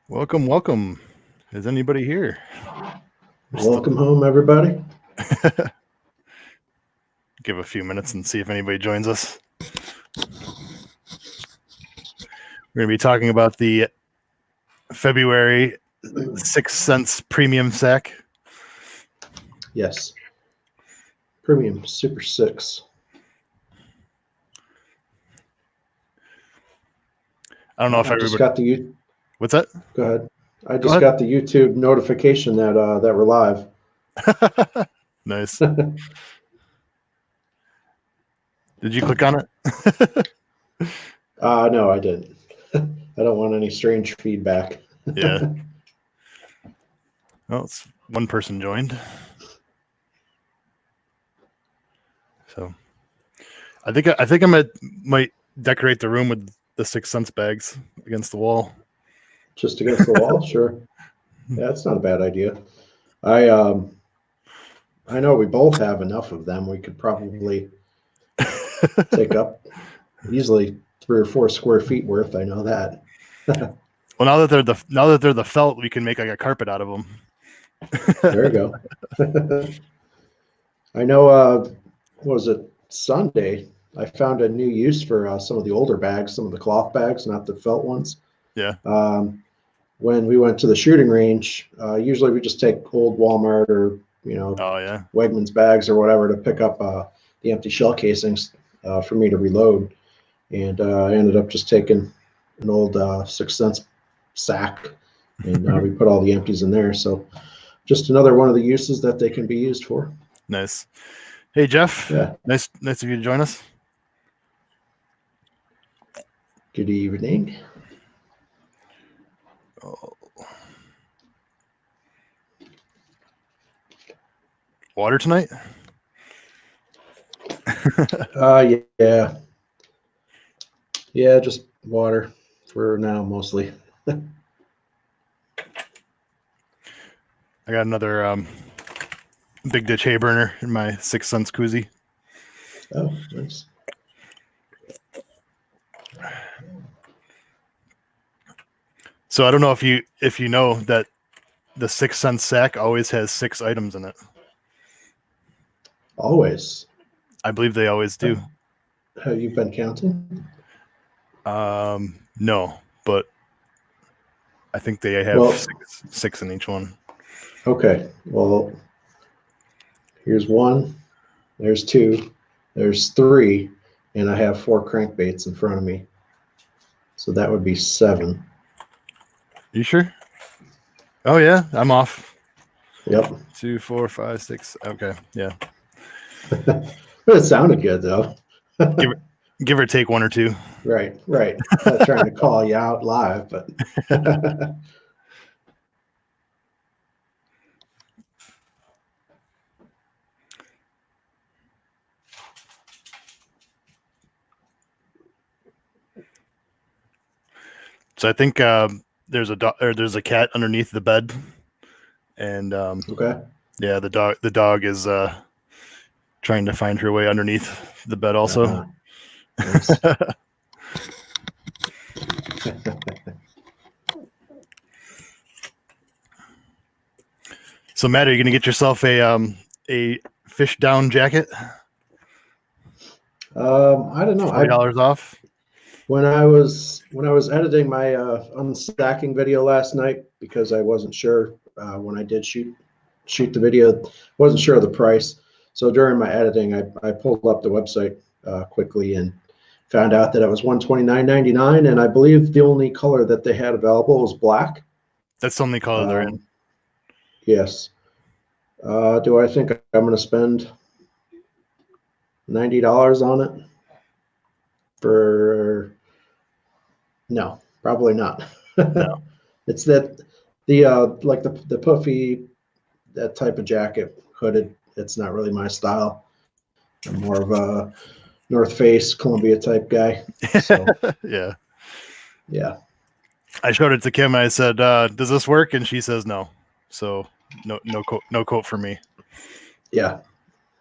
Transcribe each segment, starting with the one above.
Welcome, welcome. Is anybody here? Welcome home, everybody. Give a few minutes and see if anybody joins us. We're going to be talking about the February 6 cents premium sack. Yes. Premium Super 6. I don't know if I just everybody... got the What's that? Go ahead. I just got the YouTube notification that that we're live. Nice. Did you click on it? No, I didn't. I don't want any strange feedback. Yeah. Well, it's one person joined. So I think I might decorate the room with the 6 cents bags against the wall. Just against the wall? Sure. Yeah, that's not a bad idea. I know we both have enough of them. We could probably take up easily 3 or 4 square feet worth. I know that. Well, now that they're the felt, we can make like a carpet out of them. There you go. I know. What was it? Sunday. I found a new use for some of the older bags, some of the cloth bags, not the felt ones. Yeah. When we went to the shooting range, usually we just take old Walmart or Wegmans bags or whatever to pick up the empty shell casings for me to reload. And I ended up just taking an old 6 cents sack, and we put all the empties in there. So just another one of the uses that they can be used for. Nice. Hey, Jeff. Yeah. Nice of you to join us. Good evening. Oh. Water tonight? Yeah. Yeah, just water for now, mostly. I got another big ditch hay burner in my 6 cents koozie. Oh, nice. So I don't know if you know that the 6 cent sack always has 6 items in it. Always. I believe they always do. Have you been counting? No, but I think they have six in each one. Okay. Well, here's 1. There's 2. There's 3, and I have 4 crankbaits in front of me. So that would be 7. You sure? Oh yeah, I'm off. Yep. 2, 4, 5, 6. Okay, yeah. But it sounded good though. give or take 1 or 2. Right. Not trying to call you out live, but So I think there's a cat underneath the bed, and okay. Yeah, the dog is trying to find her way underneath the bed also. Nice. So Matt, are you gonna get yourself a fish down jacket? I don't know. $20 off. When I was editing my unsacking video last night, because I wasn't sure when I did shoot the video, wasn't sure of the price. So during my editing, I pulled up the website quickly and found out that it was $129.99, and I believe the only color that they had available was black. That's the only color they're in. Yes. Do I think I'm going to spend $90 on it? No, probably not. No. It's that the like the puffy, that type of jacket, hooded. It's not really my style. I'm more of a North Face, Columbia type guy. So yeah. I showed it to Kim and I said, "Does this work?" And she says no. So no quote for me. Yeah,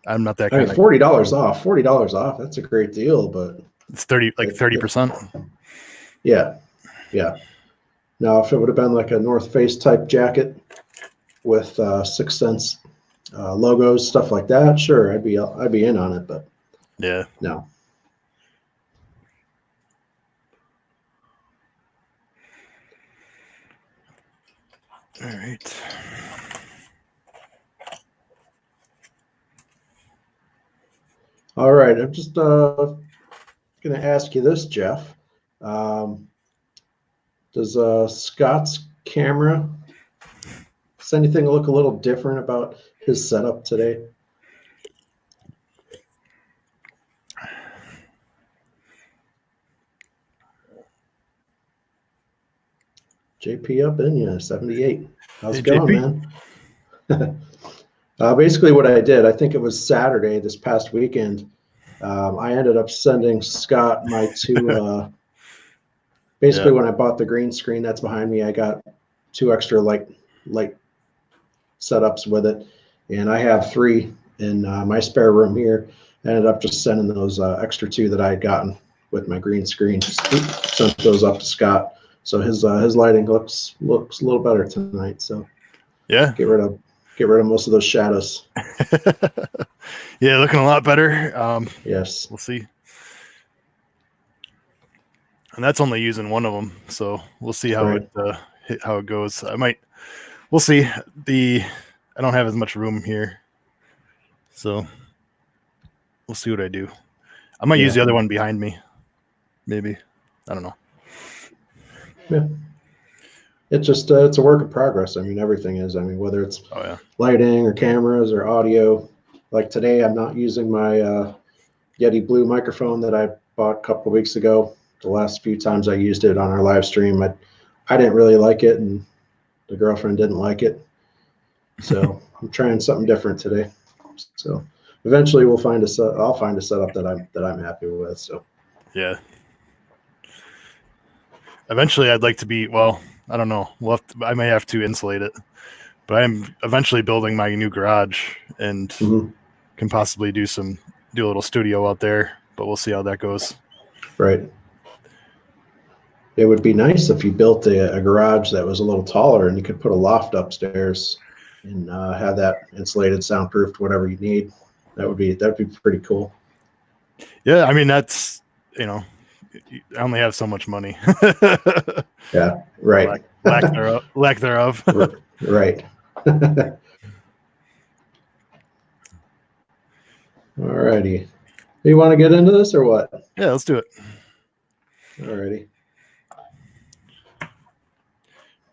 I'm not that kind of. $40 off. $40 off. That's a great deal, but it's 30%. Yeah. Now, if it would have been like a North Face type jacket with 6 Cents logos, stuff like that, sure, I'd be in on it. But yeah, no. All right. All right. I'm just going to ask you this, Jeff. Does Scott's camera, does anything look a little different about his setup today? JP up in you, 78. How's it going, man? Basically what I did, I think it was Saturday this past weekend, I ended up sending Scott my two, basically when I bought the green screen that's behind me, I got 2 extra light setups with it. And I have 3 in my spare room here. I ended up just sending those extra 2 that I had gotten with my green screen. Just sent those up to Scott. So his lighting looks a little better tonight. So yeah, get rid of most of those shadows. Yeah, looking a lot better. Yes, we'll see. And that's only using one of them, so we'll see how it goes. We'll see. I don't have as much room here, so we'll see what I do. I might use the other one behind me, maybe. I don't know. Yeah. It's just it's a work in progress. I mean, everything is. I mean, whether it's lighting or cameras or audio. Like today, I'm not using my Yeti Blue microphone that I bought a couple of weeks ago. The last few times I used it on our live stream, I didn't really like it, and the girlfriend didn't like it. So I'm trying something different today. So eventually, I'll find a setup that I'm happy with. So yeah. Eventually, I'd like to be, well, I don't know. I may have to insulate it, but I'm eventually building my new garage and can possibly do a little studio out there, but we'll see how that goes. Right. It would be nice if you built a garage that was a little taller and you could put a loft upstairs and have that insulated, soundproofed, whatever you need. That'd be pretty cool. Yeah, I mean that's I only have so much money. Yeah, right. Lack thereof. Right. All righty. You want to get into this or what? Yeah, let's do it. All righty.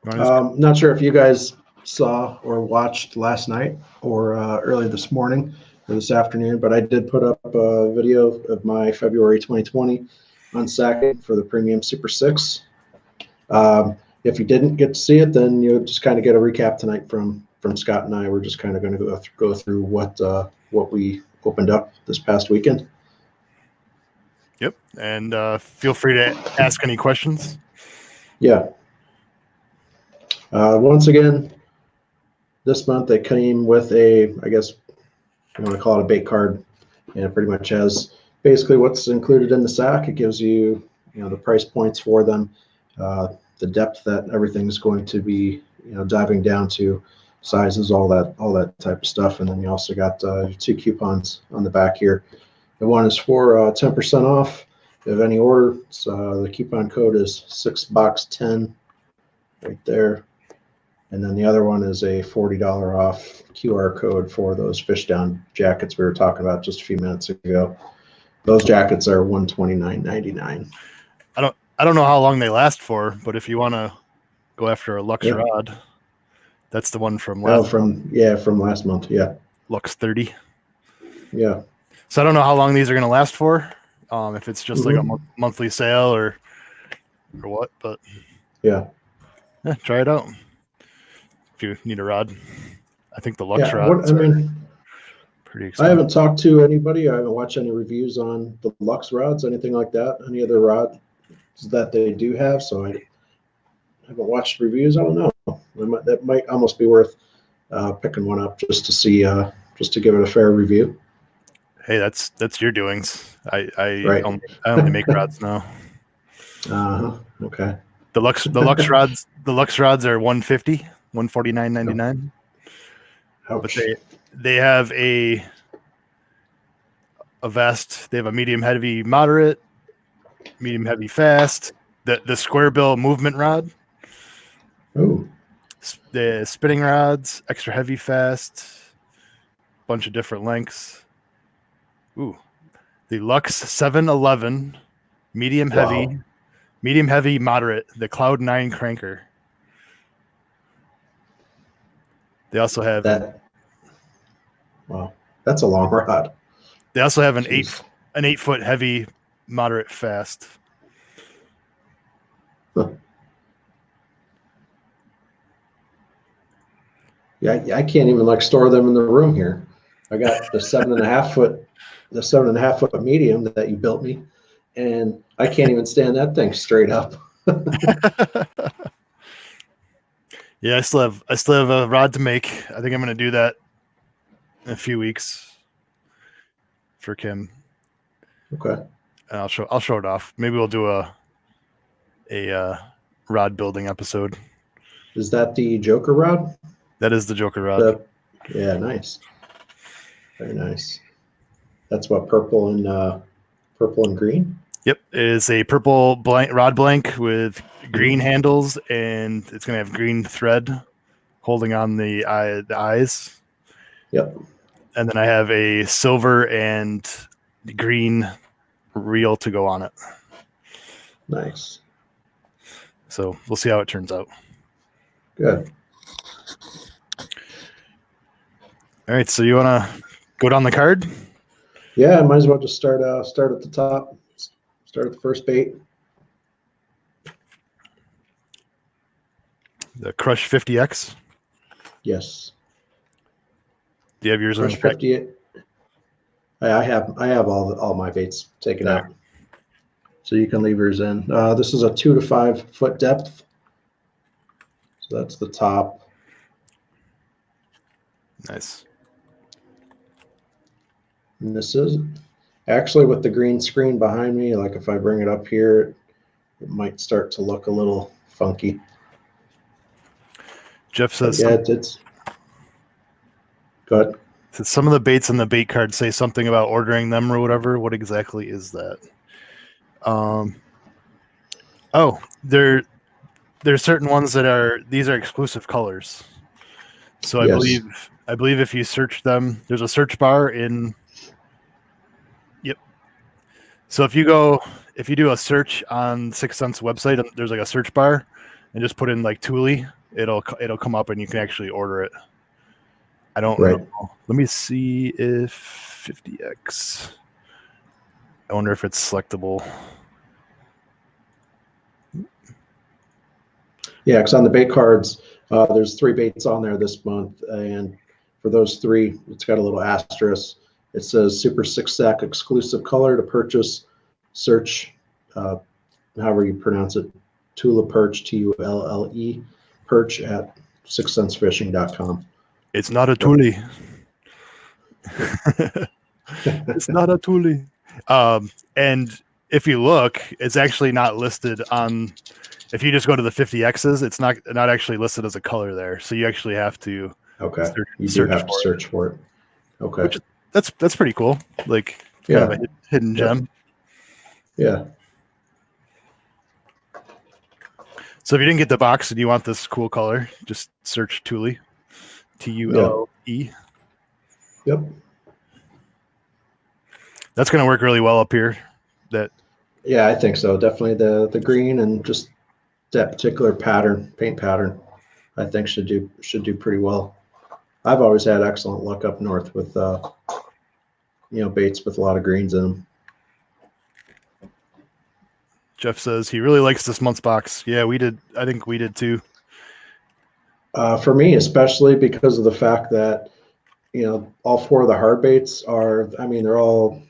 Not sure if you guys saw or watched last night or early this morning or this afternoon, but I did put up a video of my February 2020 unsacking for the Premium Super 6. If you didn't get to see it, then you'll just kind of get a recap tonight from Scott and I. We're just kind of going to go through what we opened up this past weekend. Yep, and feel free to ask any questions. Yeah. Once again, this month they came with a, I guess you want to call it a bait card, and it pretty much has basically what's included in the sack. It gives you, the price points for them, the depth that everything's going to be, diving down to, sizes, all that type of stuff, and then you also got 2 coupons on the back here. The one is for 10% off of any order. So the coupon code is 6box10 right there. And then the other one is a $40 off QR code for those fish down jackets we were talking about just a few minutes ago. Those jackets are $129.99. I don't know how long they last for, but if you want to go after a Lux rod, that's the one from last month. From last month, yeah. Lux 30. Yeah. So I don't know how long these are going to last for, if it's just like a monthly sale or what, but yeah, try it out if you need a rod. I think the Lux rods pretty expensive. I haven't talked to anybody. I haven't watched any reviews on the Lux rods, anything like that, any other rods that they do have. So I haven't watched reviews. I don't know. That might almost be worth picking one up just to see, just to give it a fair review. Hey, that's your doings. I only make rods now. Okay. The Lux rods are 150, 149.99. But they have a vest. They have a medium heavy moderate, medium heavy fast, the square bill movement rod. Ooh. The spinning rods, extra heavy fast, bunch of different lengths. Ooh. The Lux 711 medium heavy, moderate, the Cloud 9 cranker. They also have that. Wow, that's a long rod. They also have an 8-foot heavy, moderate fast. Huh. Yeah, I can't even store them in the room here. I got the 7.5 foot, the 7.5 foot medium that you built me, and I can't even stand that thing straight up. Yeah, I still have a rod to make. I think I'm going to do that in a few weeks for Kim. Okay. And I'll show it off. Maybe we'll do a rod building episode. Is that the Joker rod? That is the Joker rod. Yeah, nice. Very nice. That's what, purple and green? Yep, it is a purple rod blank with green handles, and it's going to have green thread holding on the eyes. Yep. And then I have a silver and green reel to go on it. Nice. So we'll see how it turns out. Good. All right, so you want to go down the card? Yeah, I might as well just start at the top. Start at the first bait. The Crush 50X. Yes. Do you have yours Crush on the 50? I have all my baits taken out, so you can leave yours in. This is a 2 to 5 foot depth, so that's the top. Nice. And this is actually with the green screen behind me. Like if I bring it up here, it might start to look a little funky. Jeff says, yeah, it's. Go ahead. So some of the baits on the bait card say something about ordering them or whatever. What exactly is that? There's certain ones that these are exclusive colors. So Yes. I believe if you search them, there's a search bar in. Yep. So if you do a search on 6th Sense website, there's like a search bar, and just put in like Thule, it'll come up and you can actually order it. I don't know. Let me see if 50X. I wonder if it's selectable. Yeah, because on the bait cards, there's 3 baits on there this month, and for those 3, it's got a little asterisk. It says Super 6-Sack exclusive color to purchase. Search, however you pronounce it, Tula Perch, Tulle, Perch at 6thsensefishing.com. It's not a Thule. It's not a Thule. And if you look, it's actually not listed on. If you just go to the 50Xs, it's not actually listed as a color there. So you actually have to. Okay. You have to search for it. Okay. Which, that's pretty cool. Like kind of a hidden gem. Yeah. So if you didn't get the box and you want this cool color, just search Thule. Tulle. Yep. That's going to work really well up here. Yeah, I think so. Definitely the green and just that particular paint pattern, I think should do pretty well. I've always had excellent luck up north with baits with a lot of greens in them. Jeff says he really likes this month's box. Yeah, we did. I think we did too. For me, especially because of the fact that, all 4 of the hard baits are, they're all,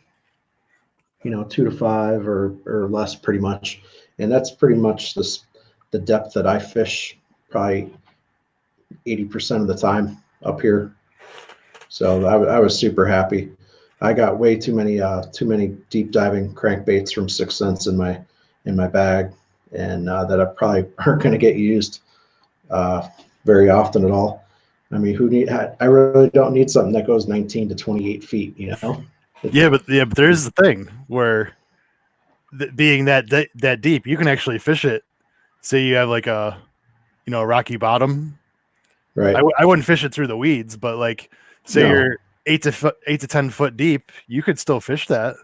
2 to 5 or less pretty much. And that's pretty much the depth that I fish probably 80% of the time up here. So I was super happy. I got way too many deep diving crankbaits from 6th Sense in my bag. and that I probably aren't going to get used very often at all. I mean, I really don't need something that goes 19 to 28 feet, you know? Yeah, but there's the thing where being that deep, you can actually fish it. Say you have like a rocky bottom. Right. I wouldn't fish it through the weeds, but like say you're 8 to 10 foot deep, you could still fish that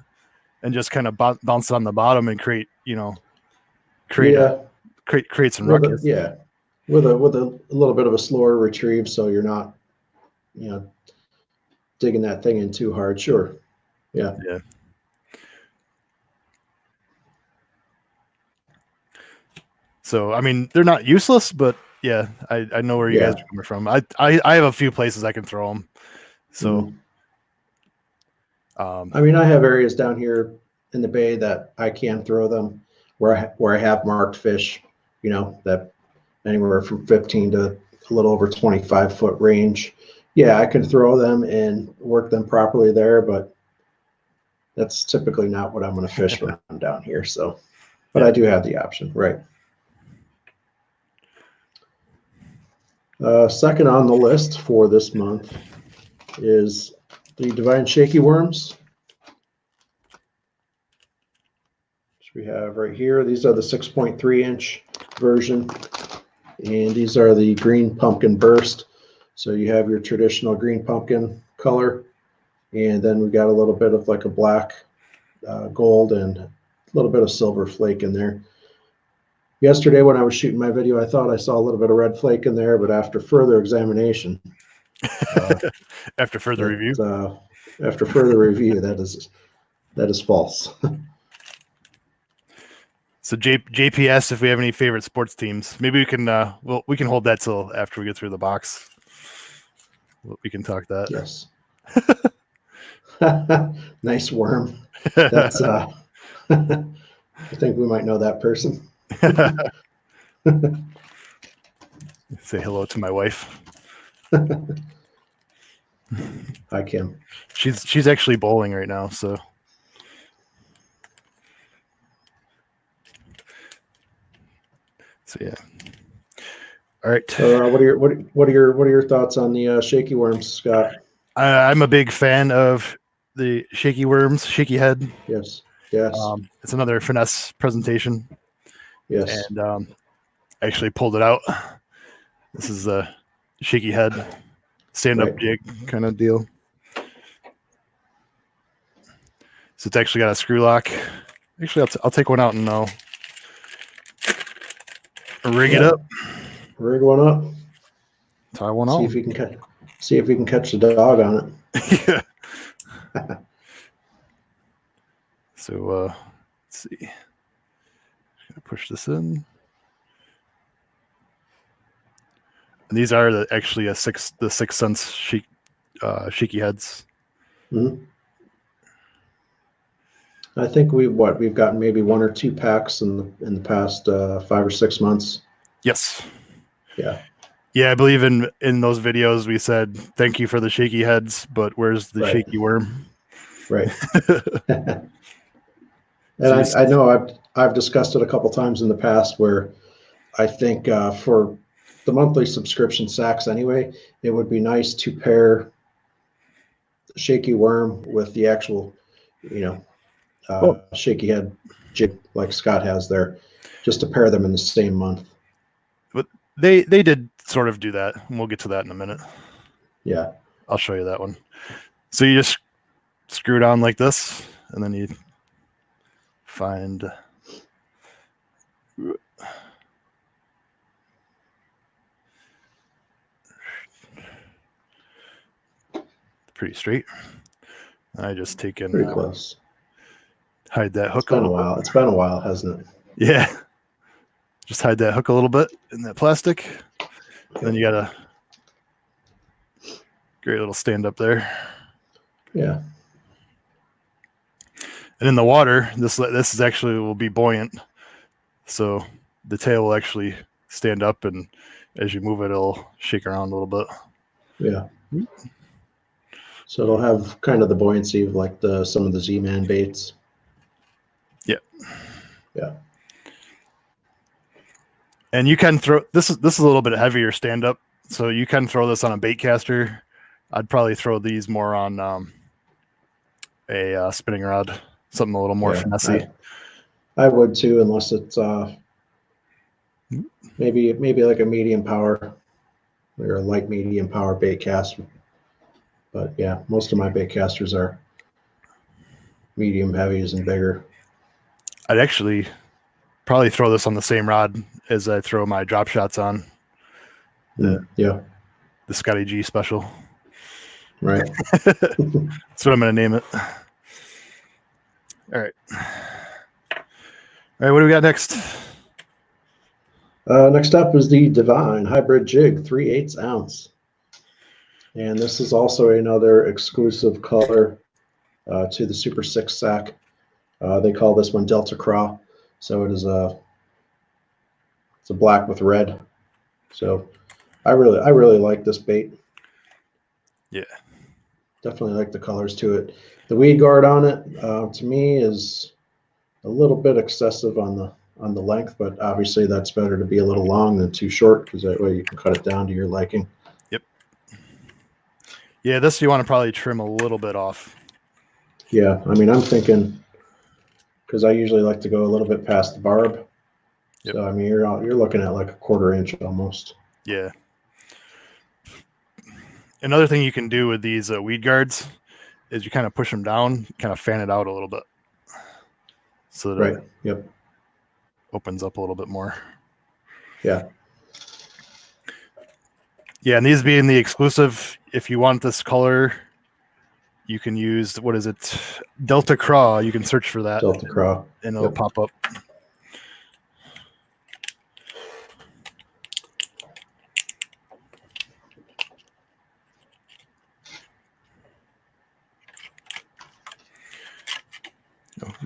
and just kind of bounce on the bottom and create some ruckus. With a little bit of a slower retrieve, so you're not, digging that thing in too hard. Sure. Yeah. So I mean, they're not useless, but yeah, I know where you guys are coming from. I have a few places I can throw them. So, I mean, I have areas down here in the bay that I can throw them where I have marked fish, that anywhere from 15 to a little over 25 foot range. Yeah, I can throw them and work them properly there, but that's typically not what I'm going to fish when I'm down here. So, but I do have the option, right? Second on the list for this month is the Divine Shaky Worms, which we have right here. These are the 6.3 inch version, and these are the green pumpkin burst. So you have your traditional green pumpkin color, and then we got a little bit of like a black, gold, and a little bit of silver flake in there. Yesterday when I was shooting my video, I thought I saw a little bit of red flake in there, but after further examination, after further review, that is false. So JPS, if we have any favorite sports teams, maybe we can we can hold that till after we get through the box. We can talk that. Yes. Nice worm. That's I think we might know that person. Say hello to my wife. Hi, Kim. She's actually bowling right now, so. So yeah. All right. What are your thoughts on the shaky worms, Scott? I'm a big fan of the shaky worms, shaky head. Yes. It's another finesse presentation. Yes. And I actually pulled it out. This is a shaky head, stand-up jig kind of deal. So it's actually got a screw lock. Actually, I'll take one out and I'll rig it up. Rig one up. Tie one on. See if we can catch the dog on it. Yeah. So let's see. Push this in. And these are actually the 6 cents shaky heads. Mm-hmm. I think we've gotten maybe 1 or 2 packs in the past 5 or 6 months. Yes. Yeah. Yeah, I believe in those videos we said thank you for the shaky heads, but where's the shaky worm? Right. And I know I've discussed it a couple times in the past where I think for the monthly subscription sacks anyway, it would be nice to pair the shaky worm with the actual, shaky head jig like Scott has there, just to pair them in the same month. But they did sort of do that, and we'll get to that in a minute. Yeah. I'll show you that one. So you just screw it on like this, and then you find pretty straight. I just take in pretty close. Hide that hook. It's been a while, hasn't it? Yeah. Just hide that hook a little bit in that plastic. Okay. Then you got a great little stand up there. Yeah. And in the water, this is actually will be buoyant. So the tail will actually stand up, and as you move it, it'll shake around a little bit. Yeah. So it'll have kind of the buoyancy of like some of the Z-Man baits. Yeah. Yeah. And you can throw this is a little bit heavier stand up, so you can throw this on a bait caster. I'd probably throw these more on a spinning rod, something a little more finessey. I would too, unless it's maybe like a medium power or a light medium power bait cast. But yeah, most of my bait casters are medium heavies and bigger. I'd actually probably throw this on the same rod as I throw my drop shots on. The Scotty G special. Right. That's what I'm going to name it. All right. What do we got next? Next up is the Divine Hybrid Jig 3/8 ounce. And this is also another exclusive color to the Super 6 sack. They call this one Delta Craw. So it's a black with red. So I really like this bait. Yeah. Definitely like the colors to it. The weed guard on it, to me, is a little bit excessive on the length, but obviously that's better to be a little long than too short, because that way you can cut it down to your liking. Yep. Yeah, this you want to probably trim a little bit off. Yeah, I mean, I'm thinking, because I usually like to go a little bit past the barb. Yep. So I mean, you're looking at like a 1/4 inch almost. Yeah. Another thing you can do with these weed guards is you kind of push them down, kind of fan it out a little bit, so that it opens up a little bit more. Yeah. Yeah, and these being the exclusive, if you want this color, you can use, what is it, Delta Craw. You can search for that. Delta Craw. And it'll pop up.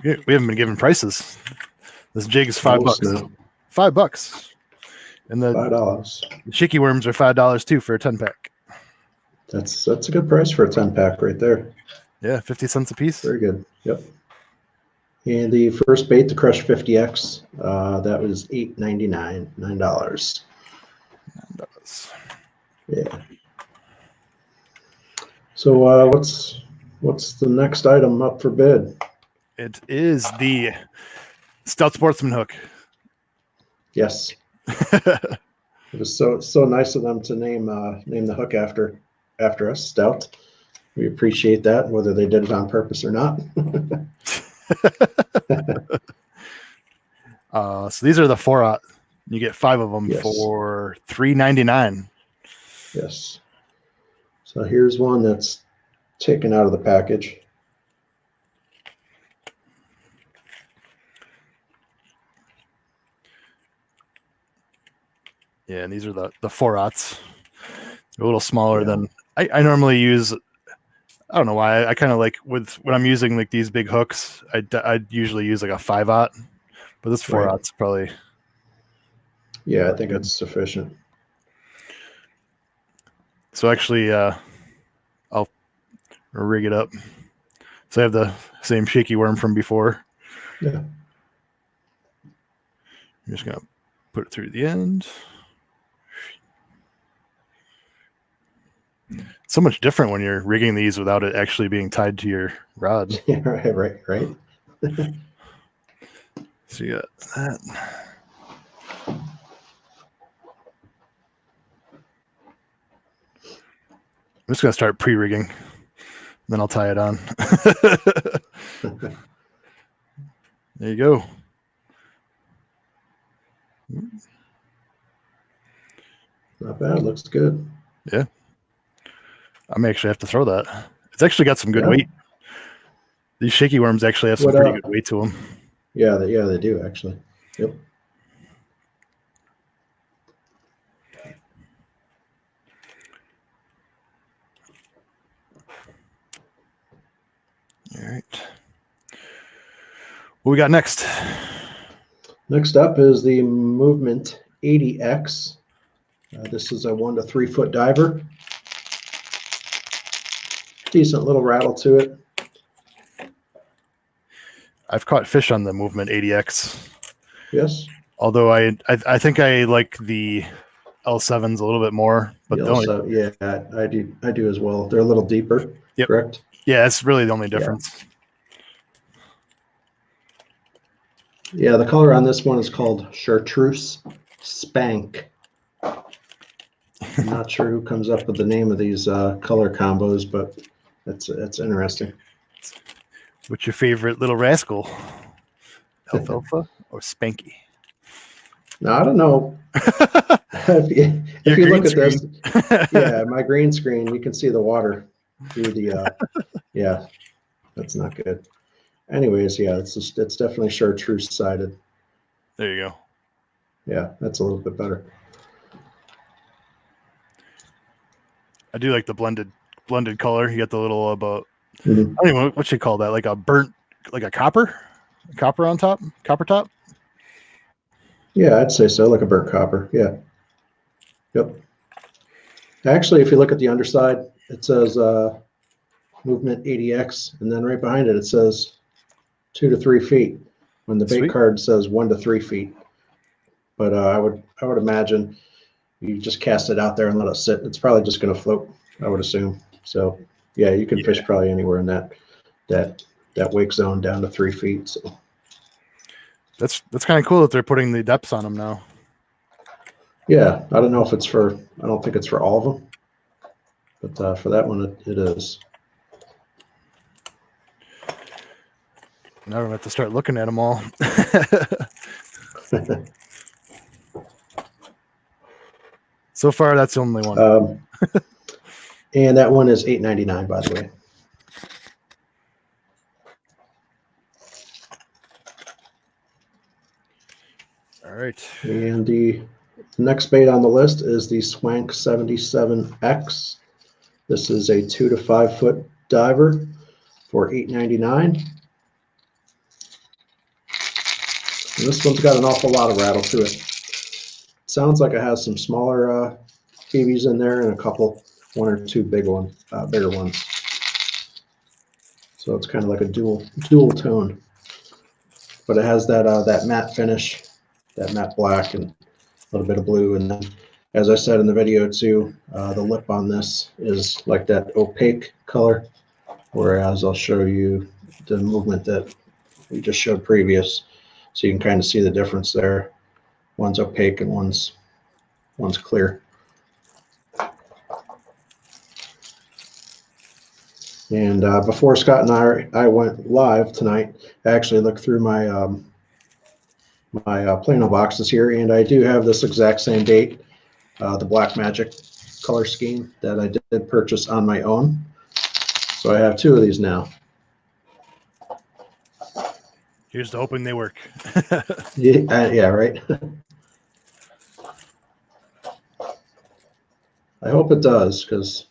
We haven't been given prices. This jig is $5. Now. $5. And the $5. shaky worms are $5 too for a 10-pack. That's a good price for a 10-pack right there. Yeah, 50 cents a piece. Very good. Yep. And the first bait, the Crush 50X, that was $8.99, $9. $9. Yeah. So what's the next item up for bid? It is the Stout Sportsman hook. Yes. It was so nice of them to name the hook after us, Stout. We appreciate that, whether they did it on purpose or not. So these are the 4/0. You get 5 of them for $3.99. Yes. So here's one that's taken out of the package. Yeah, and these are the 4/0s. They're a little smaller than I normally use. I don't know why. I kind of like when I'm using like these big hooks, I usually use like a 5/0, but this 4/0's probably. Yeah, I think it's sufficient. So actually, I'll rig it up. So I have the same shaky worm from before. Yeah. I'm just gonna put it through the end. So much different when you're rigging these without it actually being tied to your rod. Yeah, right. So you got that. I'm just going to start pre-rigging. Then I'll tie it on. There you go. Not bad. Looks good. Yeah. I may actually have to throw that. It's actually got some good weight. These shaky worms actually have some pretty good weight to them. Yeah, they do actually. Yep. All right. What we got next? Next up is the Movement 80X. This is a 1 to 3 foot diver. Decent little rattle to it. I've caught fish on the Movement 80X. Yes. Although I think I like the L7s a little bit more. But yeah, I do as well. They're a little deeper. Yep. Correct. Yeah, that's really the only difference. Yeah, the color on this one is called Chartreuse Spank. I'm not sure who comes up with the name of these color combos, but it's interesting. What's your favorite little rascal? Alfalfa or Spanky? No, I don't know. if you look at this, yeah, my green screen, you can see the water through the. Yeah, that's not good. Anyways, yeah, it's definitely chartreuse sided. There you go. Yeah, that's a little bit better. I do like the blended color. You got the little about I don't even know what you call that, like a burnt, like a copper on top, copper top. Yeah, I'd say so, like a burnt copper. Yeah. Yep. Actually, if you look at the underside, it says movement 80x, and then right behind it, it says 2 to 3 feet. When the bait card says 1 to 3 feet. But I would imagine you just cast it out there and let it sit. It's probably just going to float, I would assume. So yeah, you can fish probably anywhere in that wake zone down to 3 feet. So that's kind of cool that they're putting the depths on them now. Yeah, I don't know if it's for. I don't think it's for all of them, but for that one, it is. Now we're gonna have to start looking at them all. So far, that's the only one. And that one is $8.99, by the way. All right. And the next bait on the list is the Swank 77X. This is a 2 to 5 foot diver for $8.99. And this one's got an awful lot of rattle to it. Sounds like it has some smaller BBs in there and one or two bigger ones. So it's kind of like a dual tone, but it has that matte finish, that matte black and a little bit of blue. And then, as I said in the video too, the lip on this is like that opaque color, whereas I'll show you the movement that we just showed previous, so you can kind of see the difference there. One's opaque and one's clear. And before Scott and I went live tonight, I actually looked through my Plano boxes here, and I do have this exact same bait, the Black Magic color scheme that I did purchase on my own. So I have 2 of these now. Here's to hoping they work. Yeah, right. I hope it does, because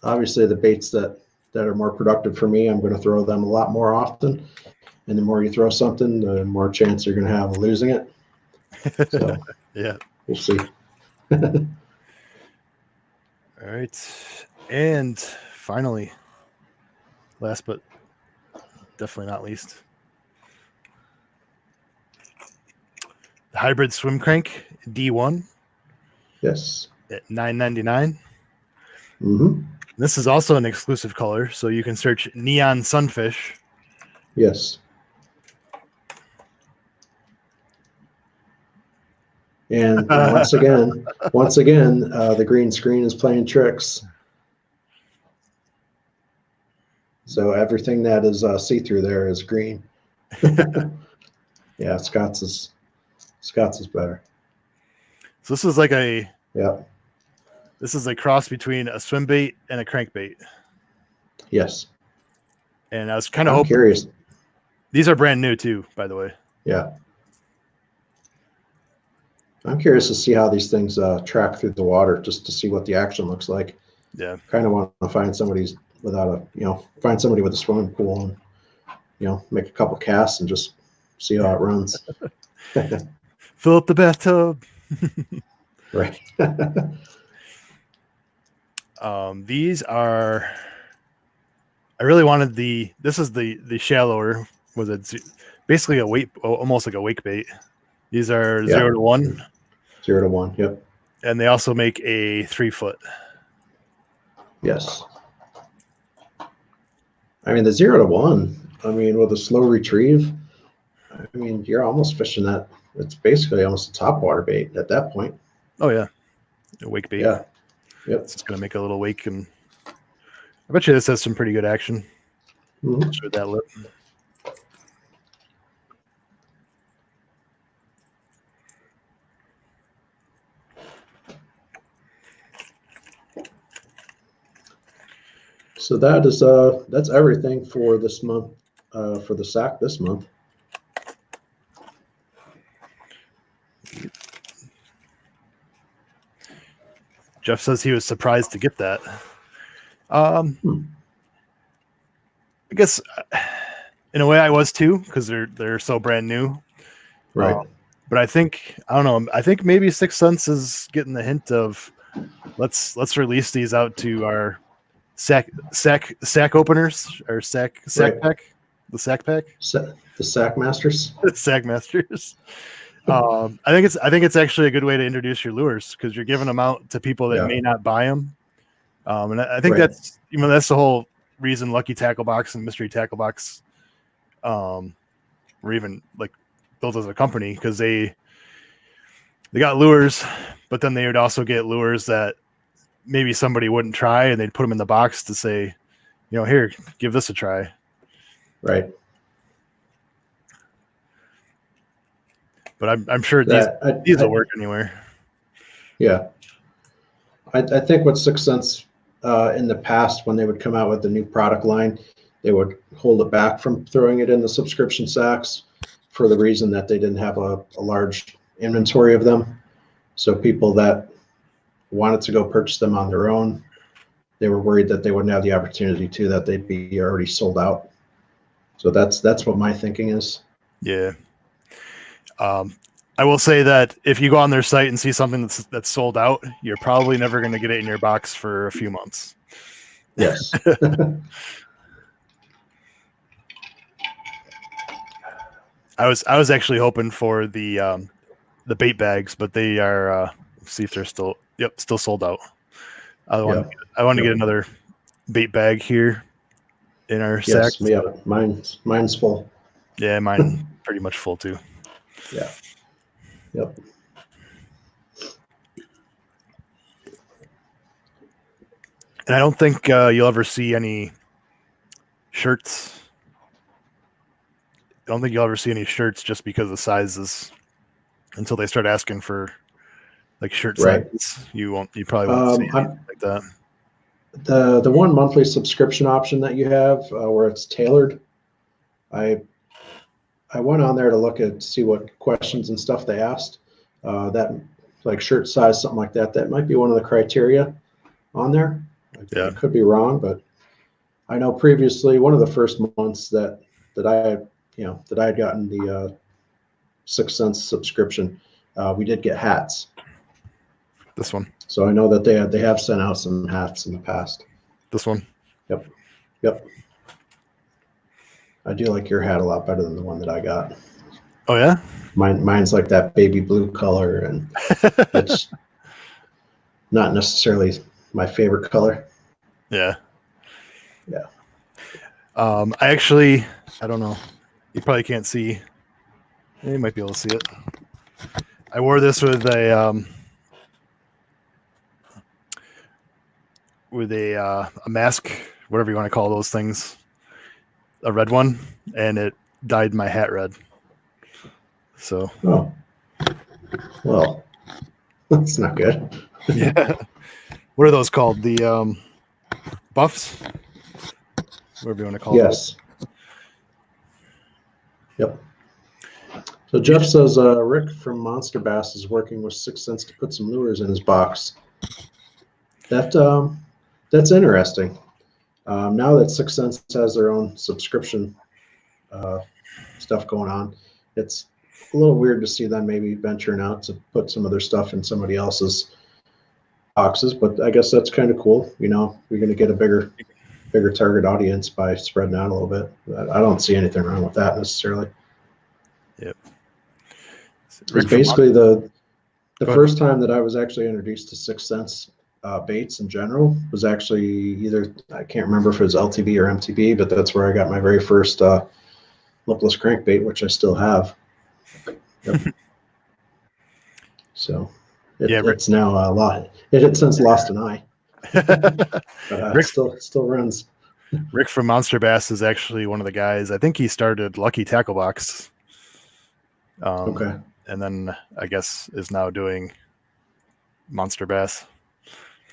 obviously the baits that are more productive for me, I'm going to throw them a lot more often. And the more you throw something, the more chance you're going to have of losing it. So yeah, we'll see. All right. And finally, last but definitely not least, the hybrid swim crank D1. Yes. At $9.99. Mm-hmm. This is also an exclusive color, so you can search neon sunfish. Yes. And once again, the green screen is playing tricks. So everything that is see-through there is green. Yeah, Scott's is better. So this is like a This is a cross between a swim bait and a crankbait. Yes. And I was kind of curious. These are brand new too, by the way. Yeah. I'm curious to see how these things track through the water, just to see what the action looks like. Yeah. Kind of want to find somebody with a swimming pool and, make a couple casts and just see how it runs. Fill up the bathtub. Right. These are, I really wanted this is the shallower, was it basically almost like a wake bait. These are 0 to 1. 0 to 1. Yep. And they also make a 3 foot. Yes. I mean, the 0 to 1, I mean, with a slow retrieve, I mean, you're almost fishing that. It's basically almost a topwater bait at that point. Oh, yeah. A wake bait. Yeah. Yep. It's just going to make a little wake. And I bet you this has some pretty good action. Mm-hmm. Show that lip. So that is that's everything for this month, for the sack this month. Jeff says he was surprised to get that. I guess in a way I was too, because they're so brand new. Right. But I think, I don't know, I think maybe Sixth Sense is getting the hint of let's release these out to our sack openers, or sack pack, the sack pack, the sack masters. Sack masters. I think it's actually a good way to introduce your lures, because you're giving them out to people that may not buy them. And I think that's that's the whole reason Lucky Tackle Box and Mystery Tackle Box were even like built as a company, because they got lures, but then they would also get lures that maybe somebody wouldn't try, and they'd put them in the box to say, here, give this a try. Right. But I'm sure these will work anywhere. Yeah. I think what Sixth Sense in the past, when they would come out with the new product line, they would hold it back from throwing it in the subscription sacks for the reason that they didn't have a large inventory of them. So people that wanted to go purchase them on their own, they were worried that they wouldn't have the opportunity to, that they'd be already sold out. So that's what my thinking is. Yeah. I will say that if you go on their site and see something that's sold out, you're probably never going to get it in your box for a few months. Yes. I was actually hoping for the bait bags, but they are see if they're still sold out. I want to get another bait bag here in our sack. Yeah, mine's full. Yeah, mine pretty much full too. Yeah. Yep. And I don't think you'll ever see any shirts. I don't think you'll ever see any shirts just because of sizes until they start asking for like shirt sizes. You probably won't see anything like that. The 1 monthly subscription option that you have where it's tailored, I went on there to see what questions and stuff they asked. That like shirt size, something like that. That might be one of the criteria on there. I could be wrong, but I know previously one of the first months that I had gotten the Sixth Sense subscription, we did get hats. This one. So I know that they have sent out some hats in the past. This one. Yep. I do like your hat a lot better than the one that I got. Oh yeah? Mine's like that baby blue color, and it's not necessarily my favorite color. Yeah. Yeah. I don't know. You probably can't see. You might be able to see it. I wore this with a mask, whatever you want to call those things, a red one, and it dyed my hat red. So. Oh. Well, that's not good. Yeah. What are those called? The buffs? Whatever you want to call them. Yes. Yep. So Jeff says Rick from Monster Bass is working with Sixth Sense to put some lures in his box. That's interesting. Now that Sixth Sense has their own subscription stuff going on, it's a little weird to see them maybe venturing out to put some of their stuff in somebody else's boxes, but I guess that's kind of cool. You're going to get a bigger target audience by spreading out a little bit. I don't see anything wrong with that necessarily. Yep. It's basically the first time that I was actually introduced to Sixth Sense baits in general was actually either, I can't remember if it was LTB or MTB, but that's where I got my very first lipless crankbait, which I still have. Yep. So it's now a lot. It had since lost an eye, but Rick, still runs. Rick from Monster Bass is actually one of the guys. I think he started Lucky Tackle Box. Okay. And then I guess is now doing Monster Bass.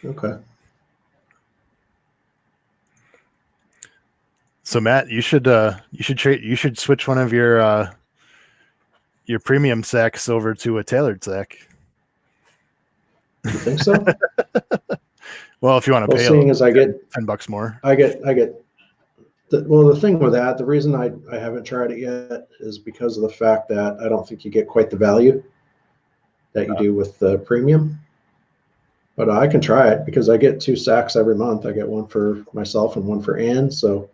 Okay. So Matt, you should switch one of your premium sacks over to a tailored sack. You think so? Well, if you want to pay, seeing as I get $10 more, I get. The thing with that, the reason I haven't tried it yet is because of the fact that I don't think you get quite the value that you do with the premium. But I can try it because I get 2 sacks every month. I get one for myself and one for Ann. So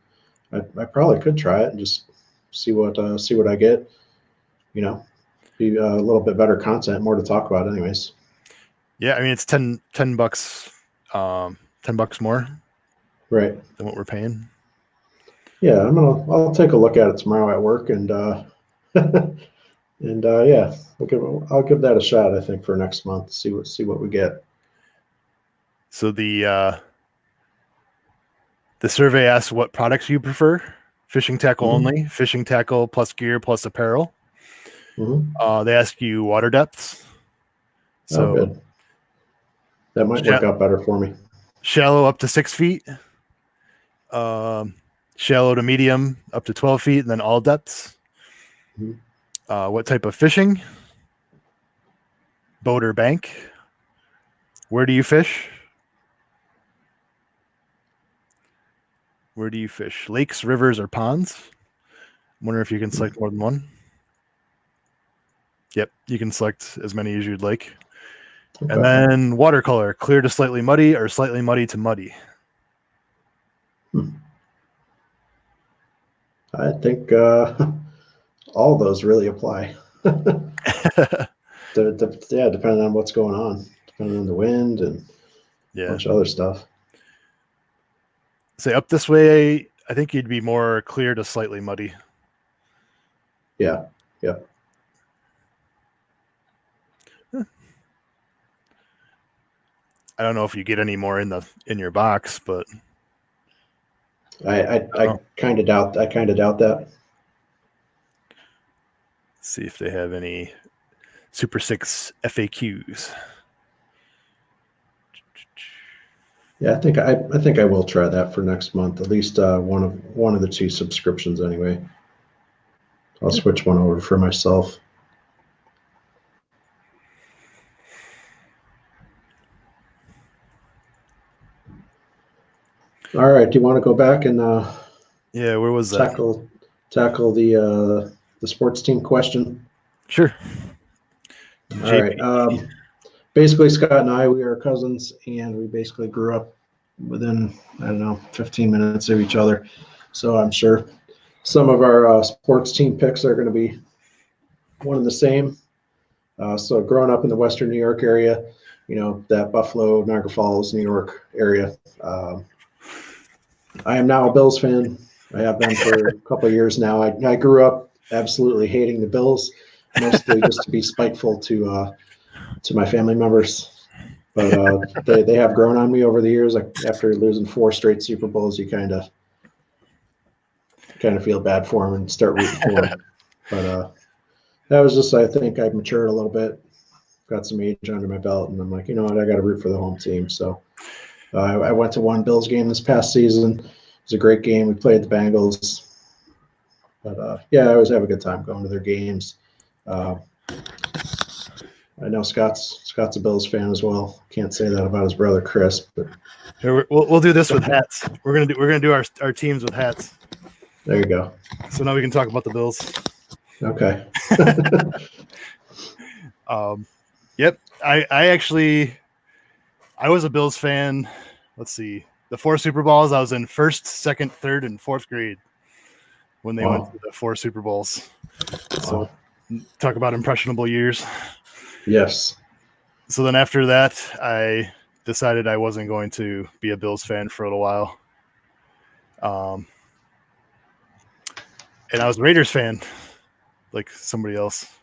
I probably could try it and just see what I get. You know, be a little bit better content, more to talk about, anyways. Yeah, I mean it's $10 $10 more, right, than what we're paying. Yeah, I'll take a look at it tomorrow at work and yeah, I'll give that a shot. I think for next month, see what we get. So the survey asks what products you prefer: fishing tackle only, fishing tackle plus gear plus apparel. They ask you water depths. So good. That might work out better for me. Shallow up to 6 feet. Shallow to medium up to 12 feet, and then all depths. What type of fishing? Boat or bank? Where do you fish? Where do you fish? Lakes, rivers, or ponds? I wonder if you can select more than one. Yep, you can select as many as you'd like. Okay. And then watercolor, clear to slightly muddy or slightly muddy to muddy. I think all those really apply. Yeah, depending on what's going on, depending on the wind and a bunch of other stuff. Say up this way, I think you'd be more clear to slightly muddy. Yeah. I don't know if you get any more in your box, but I kind of doubt that. See if they have any Super 6 FAQs. Yeah, I think I will try that for next month. At least one of the 2 subscriptions anyway. I'll switch one over for myself. All right. Do you want to go back and yeah, where was tackle the sports team question? Sure. All right. Basically, Scott and I, we are cousins, and we basically grew up within, I don't know, 15 minutes of each other. So I'm sure some of our sports team picks are going to be one and the same. So growing up in the Western New York area, that Buffalo, Niagara Falls, New York area, I am now a Bills fan. I have been for a couple of years now. I grew up absolutely hating the Bills, mostly just to be spiteful to my family members. But they have grown on me over the years. After losing 4 straight Super Bowls, you kind of feel bad for them and start rooting for them. But that was just, I think I've matured a little bit, got some age under my belt, and I'm like, you know what, I got to root for the home team. So I went to one Bills game this past season. It was a great game. We played the Bengals. But yeah, I always have a good time going to their games. I know Scott's a Bills fan as well. Can't say that about his brother Chris, but we'll do this with hats. We're gonna do our teams with hats. There you go. So now we can talk about the Bills. Okay. Yep. I was a Bills fan. Let's see. The 4 Super Bowls, I was in 1st, 2nd, 3rd, and 4th grade when they went to the 4 Super Bowls. So Talk about impressionable years. Yes. So then after that, I decided I wasn't going to be a Bills fan for a little while. And I was a Raiders fan, like somebody else.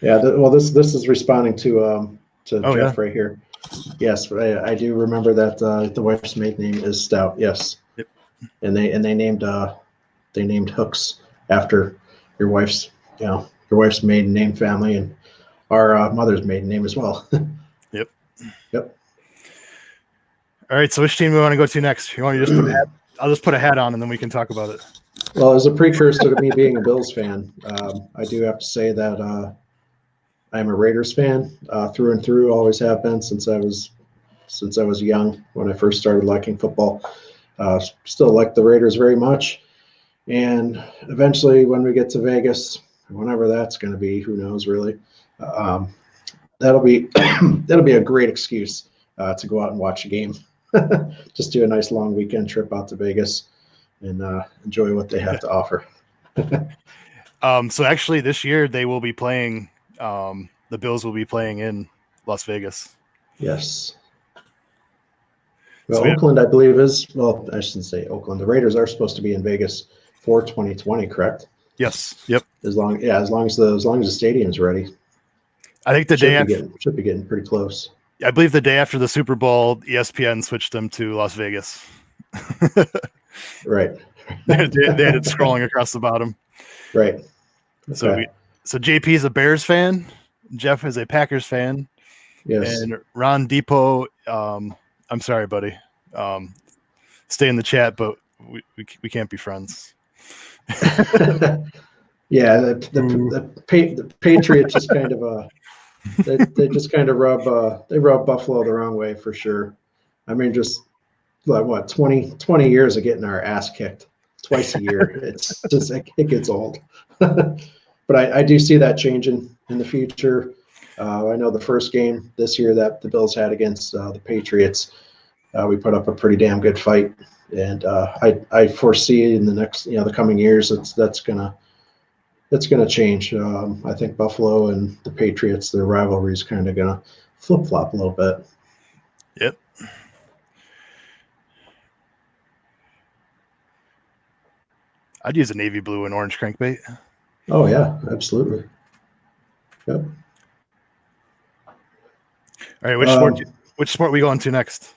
Yeah. Well, this is responding to Oh, Jeff yeah. right here. Yes, I do remember that the wife's maiden name is Stout. Yes. Yep. And they named Hooks after your wife's maiden name family and our mother's maiden name as well. Yep. Yep. All right. So which team do we want to go to next? You want to just put a hat? I'll just put a hat on and then we can talk about it. Well, as a precursor to me being a Bills fan, I do have to say that I'm a Raiders fan through and through. Always have been since I was young when I first started liking football. Still like the Raiders very much. And eventually, when we get to Vegas, whenever that's going to be, who knows really, that'll be a great excuse to go out and watch a game. Just do a nice long weekend trip out to Vegas and enjoy what they have to offer. So actually, this year they will be playing. The Bills will be playing in Las Vegas. Yes. Well, so Oakland, I believe, is, well, I shouldn't say Oakland. The Raiders are supposed to be in Vegas for 2020, correct? Yes. Yep. As long as the stadium's ready. I think the day after should be getting pretty close. I believe the day after the Super Bowl, ESPN switched them to Las Vegas. Right. they had it scrolling across the bottom. Right. Okay. So JP is a Bears fan. Jeff is a Packers fan. Yes. And Ron Depot, I'm sorry, buddy. Stay in the chat, but we can't be friends. Yeah, the Patriots just kind of they just kind of rub Buffalo the wrong way for sure. I mean, just what 20 years of getting our ass kicked twice a year. It's just it gets old. But I do see that changing in the future. I know the first game this year that the Bills had against the Patriots, we put up a pretty damn good fight, and I foresee in the next the coming years that's gonna change. I think Buffalo and the Patriots, their rivalry is kind of gonna flip flop a little bit. Yep. I'd use a navy blue and orange crankbait. Oh yeah, absolutely. Yep. All right, which sport are we going to next?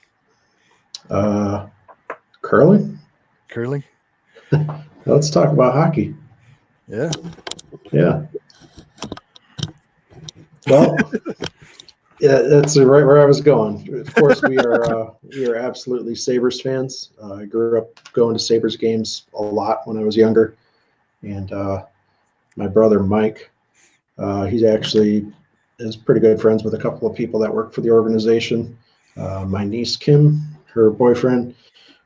Curling. Curling. Let's talk about hockey. Yeah. Yeah. Well, yeah, that's right where I was going. Of course, we are absolutely Sabres fans. I grew up going to Sabres games a lot when I was younger, and my brother Mike, he's actually is pretty good friends with a couple of people that work for the organization. My niece Kim, her boyfriend,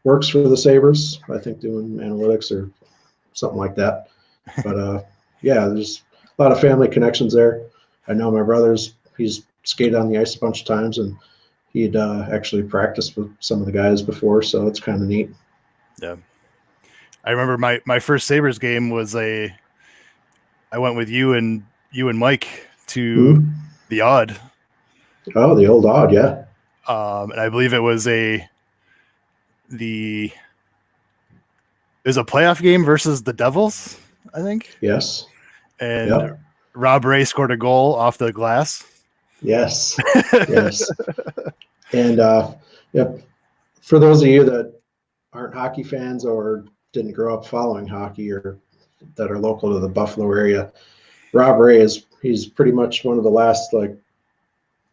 works for the Sabres, I think doing analytics or something like that. But yeah, there's a lot of family connections there. I know my brother's, he's skated on the ice a bunch of times, and he'd actually practiced with some of the guys before, so it's kind of neat. Yeah. I remember my first Sabres game was I went with you and Mike to the Odd. Oh, the old Odd, yeah. And I believe it was a playoff game versus the Devils, I think. Yes. And yep. Rob Ray scored a goal off the glass. Yes. Yes. And yep. For those of you that aren't hockey fans or didn't grow up following hockey or that are local to the Buffalo area, Rob Ray he's pretty much one of the last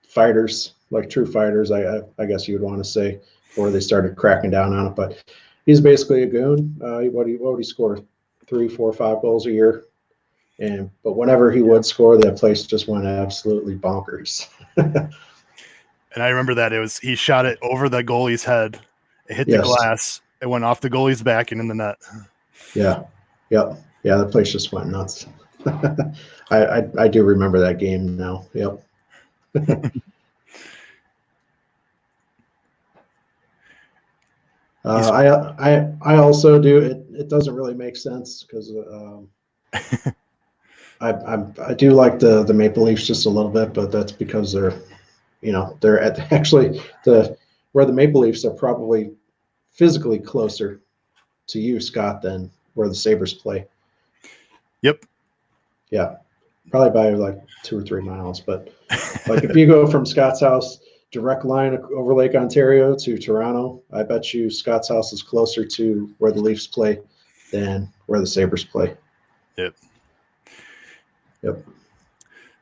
fighters, true fighters, I guess you would want to say, before they started cracking down on it. But he's basically a goon. What would he score? 3, 4, 5 goals a year. But whenever he would score, that place just went absolutely bonkers. And I remember that he shot it over the goalie's head. It hit the glass. It went off the goalie's back and in the net. Yeah. Yep. Yeah, the place just went nuts. I do remember that game now. Yep. I also do. It doesn't really make sense because I do like the Maple Leafs just a little bit, but that's because they're actually where the Maple Leafs are probably physically closer to you, Scott, than where the Sabres play. Yep. Yeah, probably by like 2 or 3 miles. But like if you go from Scott's house, direct line over Lake Ontario to Toronto, I bet you Scott's house is closer to where the Leafs play than where the Sabres play. Yep. Yep.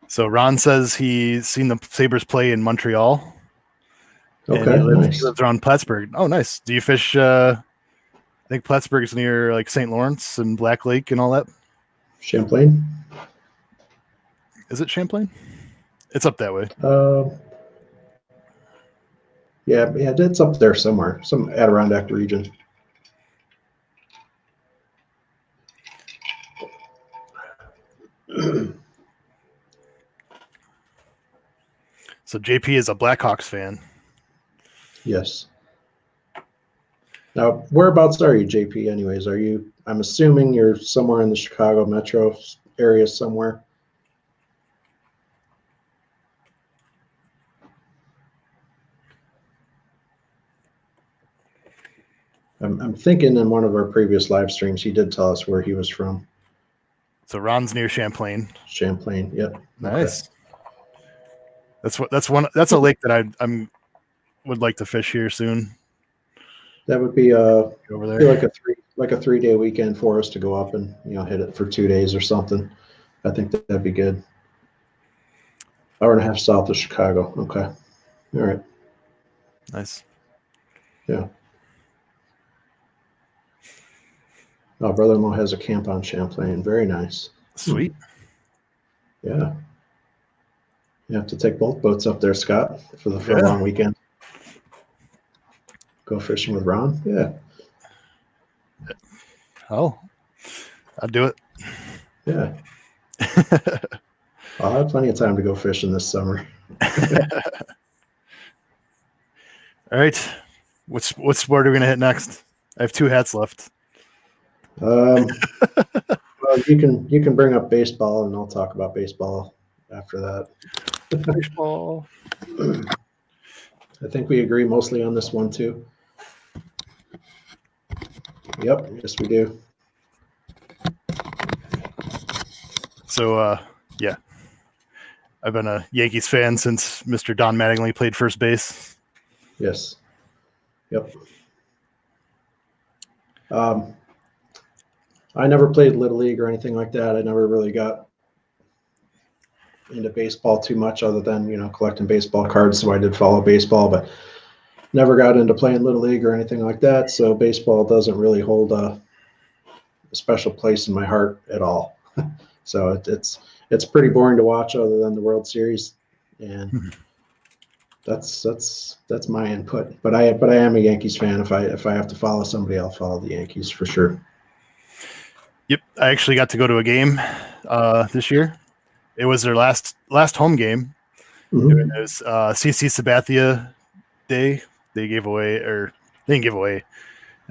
So Ron says he's seen the Sabres play in Montreal. Okay, and he nice. lives around Plattsburgh. Oh, nice. Do you fish? I think Plattsburgh is near like St. Lawrence and Black Lake and all that. Champlain? Is it Champlain? It's up that way. Yeah, it's up there somewhere, some Adirondack region. So JP is a Blackhawks fan. Yes. Now, whereabouts are you, JP, anyways? I'm assuming you're somewhere in the Chicago metro area somewhere. I'm thinking in one of our previous live streams, he did tell us where he was from. So Ron's near Champlain. Champlain, yep. Nice. Okay. That's a lake that I'm would like to fish here soon. That would be over there. Like a 3-day weekend for us to go up and hit it for 2 days or something. I think that'd be good. 1.5 hours south of Chicago. Okay. All right. Nice. Yeah. Oh, brother-in-law has a camp on Champlain. Very nice. Sweet. Yeah. You have to take both boats up there, Scott, for a long weekend. Go fishing with Ron? Yeah. Oh, I'll do it. Yeah. I'll have plenty of time to go fishing this summer. All right. What sport are we going to hit next? I have 2 hats left. Well, you can bring up baseball, and I'll talk about baseball after that. Baseball. I think we agree mostly on this one too. Yep, yes we do. So yeah, I've been a Yankees fan since Mr. Don Mattingly played first base. Yes. Yep. I never played Little League or anything like that. I never really got into baseball too much other than, collecting baseball cards. So I did follow baseball, but never got into playing Little League or anything like that. So baseball doesn't really hold a special place in my heart at all. So it's pretty boring to watch other than the World Series. And that's my input. But I am a Yankees fan. If I have to follow somebody, I'll follow the Yankees for sure. Yep, I actually got to go to a game this year. It was their last home game. Mm-hmm. It was CC Sabathia Day. They didn't give away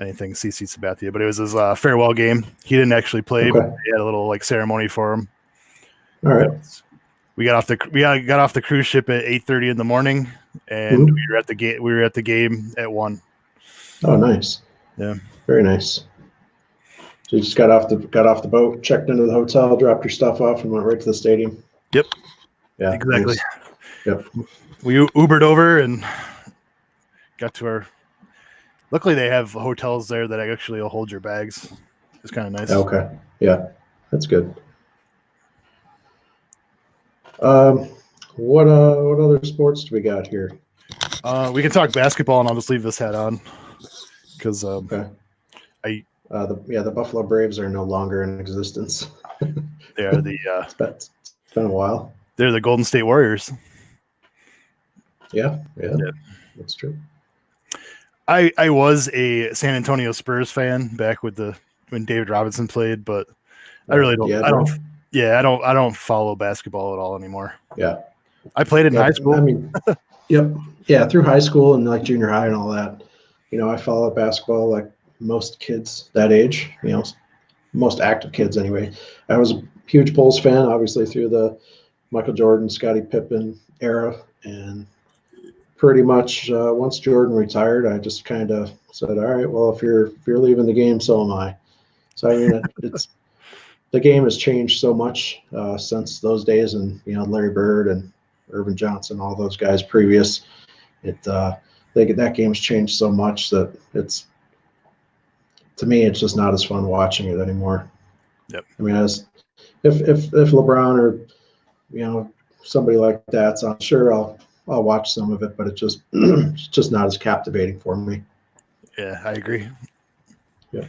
anything, CC Sabathia, but it was his farewell game. He didn't actually play, but they had a little ceremony for him. All right. We got off the cruise ship at 8:30 in the morning, and we were at the game at 1. Oh, nice. Yeah, very nice. So you just got off the boat, checked into the hotel, dropped your stuff off, and went right to the stadium. Yep. Yeah. Exactly. Nice. Yep. We Ubered over and got to our. Luckily, they have hotels there that actually will hold your bags. It's kind of nice. Okay. Yeah, that's good. What other sports do we got here? We can talk basketball, and I'll just leave this hat on because okay. The Buffalo Braves are no longer in existence. They are the. It's been a while. They're the Golden State Warriors. Yeah, that's true. I was a San Antonio Spurs fan back when David Robinson played, but I really don't. I don't follow basketball at all anymore. Yeah, I played it in high school. I mean, yep, yeah, through high school and junior high and all that. I followed basketball like most kids that age. most active kids anyway. I was a huge Bulls fan, obviously through the Michael Jordan, Scottie Pippen era, and pretty much once Jordan retired, I just kind of said, all right, well, if you're leaving the game, so am I. So I mean, it's the game has changed so much since those days, and Larry Bird and Irvin Johnson, all those guys previous. That game's changed so much that to me, it's just not as fun watching it anymore. Yep. I mean, if LeBron or somebody like that, so I'm sure I'll watch some of it, but it's just not as captivating for me. Yeah, I agree. Yeah.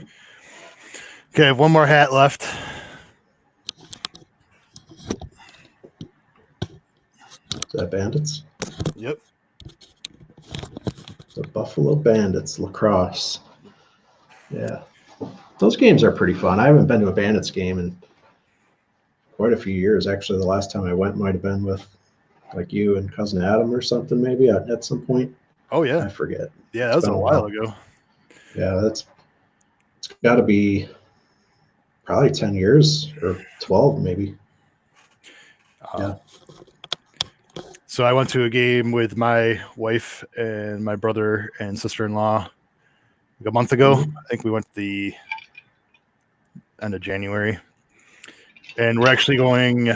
Okay, I have one more hat left. Is that Bandits? Yep. The Buffalo Bandits lacrosse. Yeah. Those games are pretty fun. I haven't been to a Bandits game in quite a few years. Actually, the last time I went might have been with like you and cousin Adam or something, maybe at some point. Oh yeah. I forget. Yeah, that was a while ago. Yeah, it's got to be probably 10 years or 12 maybe. Yeah. So I went to a game with my wife and my brother and sister-in-law like a month ago. I think we went the end of January. And we're actually going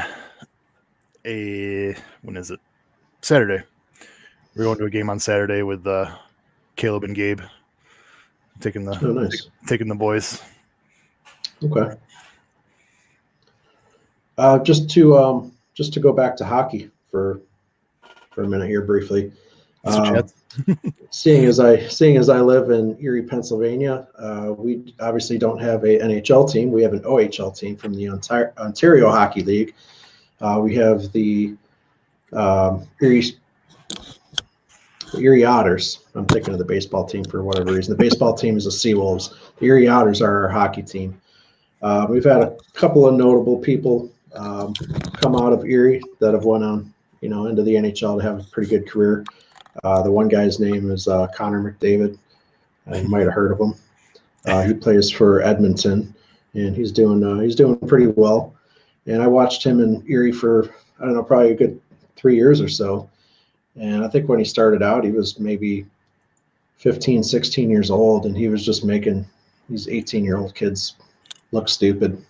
when is it? Saturday. We're going to a game on Saturday with Caleb and Gabe. Taking the boys. Okay. Just to go back to hockey for a minute here briefly. Seeing as I live in Erie, Pennsylvania, we obviously don't have a NHL team. We have an OHL team from the Ontario Hockey League. We have the Erie Otters. I'm thinking of the baseball team for whatever reason. The baseball team is the Seawolves. The Erie Otters are our hockey team. We've had a couple of notable people come out of Erie that have went on, into the NHL to have a pretty good career. The one guy's name is Connor McDavid. You might have heard of him. He plays for Edmonton, and he's doing pretty well. And I watched him in Erie for, I don't know, probably a good 3 years or so. And I think when he started out, he was maybe 15, 16 years old, and he was just making these 18-year-old kids look stupid.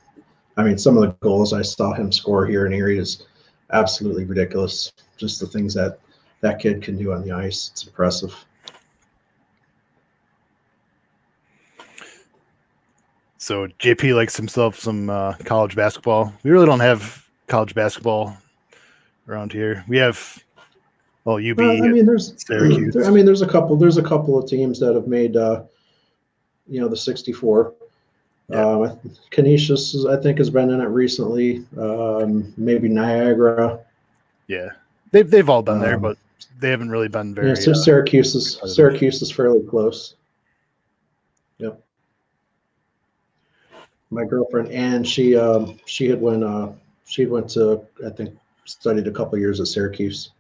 I mean, some of the goals I saw him score here in Erie is absolutely ridiculous. Just the things that kid can do on the ice. It's impressive. So JP likes himself some college basketball. We really don't have college basketball around here. We have, UB. There's Syracuse. there's a couple of teams that have made the 64. Yeah. Canisius, I think, has been in it recently. Maybe Niagara. Yeah, they've all been there, but they haven't really been very. Yeah, so Syracuse is fairly close. Yep. My girlfriend Ann, she had went to, I think, studied a couple years at Syracuse.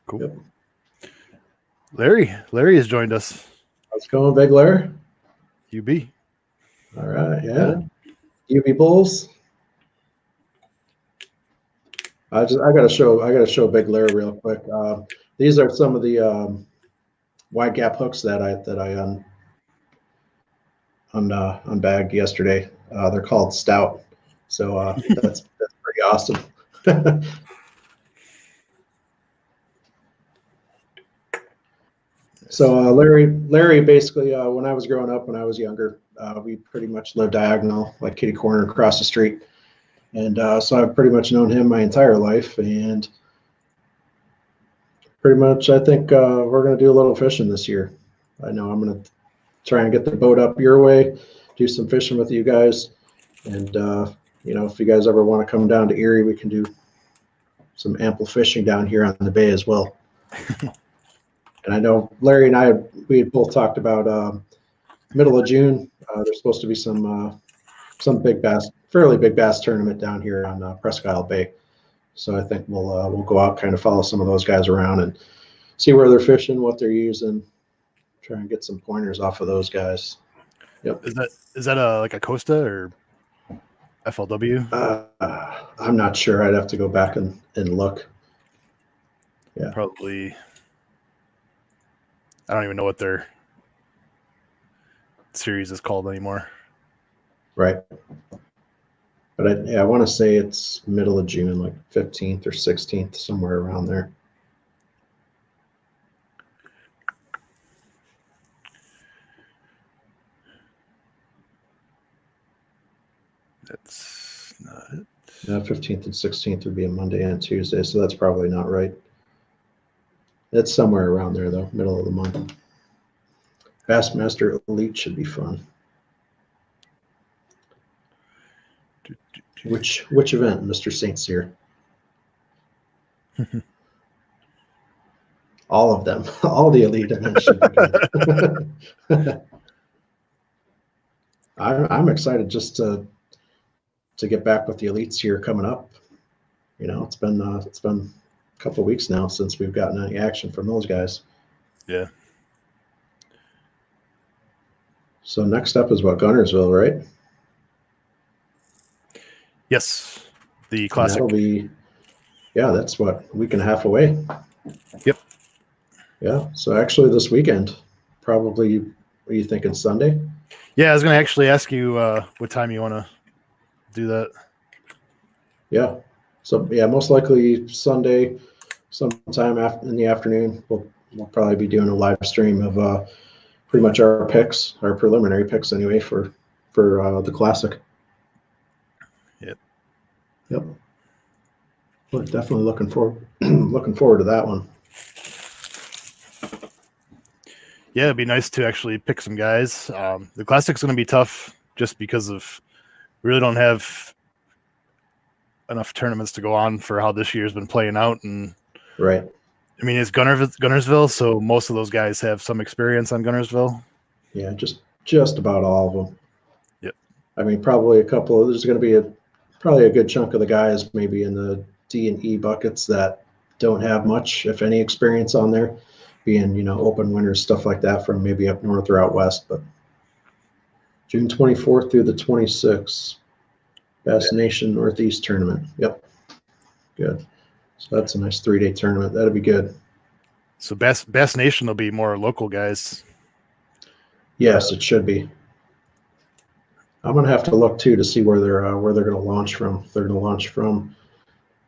Cool. Yep. Larry has joined us. How's it going, Big Larry? UB. All right, yeah. UB Bulls. I gotta show Big Larry real quick. These are some of the wide gap hooks that I unbagged yesterday. They're called Stout, so that's pretty awesome. So Larry basically, when I was growing up, when I was younger, we pretty much lived diagonal, like kitty corner across the street. And so I've pretty much known him my entire life. And pretty much I think we're going to do a little fishing this year. I know I'm going to try and get the boat up your way, do some fishing with you guys. And, if you guys ever want to come down to Erie, we can do some ample fishing down here on the bay as well. And I know Larry and we had both talked about middle of June. There's supposed to be some fairly big bass tournament down here on Presque Isle Bay. So I think we'll go out, kind of follow some of those guys around and see where they're fishing, what they're using, try and get some pointers off of those guys. Yep. Is that a like a Costa or FLW? I'm not sure. I'd have to go back and look. Yeah. Probably. I don't even know what their series is called anymore. Right. But I want to say it's middle of June, like 15th or 16th, somewhere around there. That's not it. 15th and 16th would be a Monday and Tuesday, so that's probably not right. It's somewhere around there, though, middle of the month. Bassmaster Elite should be fun. Which event, Mr. St. Cyr? All of them. All the elite events should be good. I'm excited just to get back with the elites here coming up. You know, it's been a couple of weeks now since we've gotten any action from those guys. Yeah. So next up is what, Gunnersville, right? Yes, the classic. And that'll be, yeah, that's what, a week and a half away. Yep. Yeah. So actually, this weekend, probably. What are you thinking? Sunday? Yeah, I was going to actually ask you what time you want to do that. Yeah. So yeah, most likely Sunday, sometime in the afternoon. We'll probably be doing a live stream of pretty much our picks, our preliminary picks anyway, for the classic. Yep. We're definitely looking forward to that one. Yeah, it'd be nice to actually pick some guys. The classic's going to be tough just because we really don't have enough tournaments to go on for how this year's been playing out. And right. I mean, it's Gunnersville, so most of those guys have some experience on Gunnersville. Yeah, just about all of them. Yep. I mean, probably a couple. There's going to be probably a good chunk of the guys maybe in the D and E buckets that don't have much, if any, experience on there, being open winners, stuff like that from maybe up north or out west. But June 24th through the 26th, Bass Nation Northeast Tournament. Yep. Good. So that's a nice 3-day tournament. That'll be good. So Bass Nation will be more local guys. Yes, it should be. I'm gonna have to look too to see where they're going to launch from. If they're going to launch from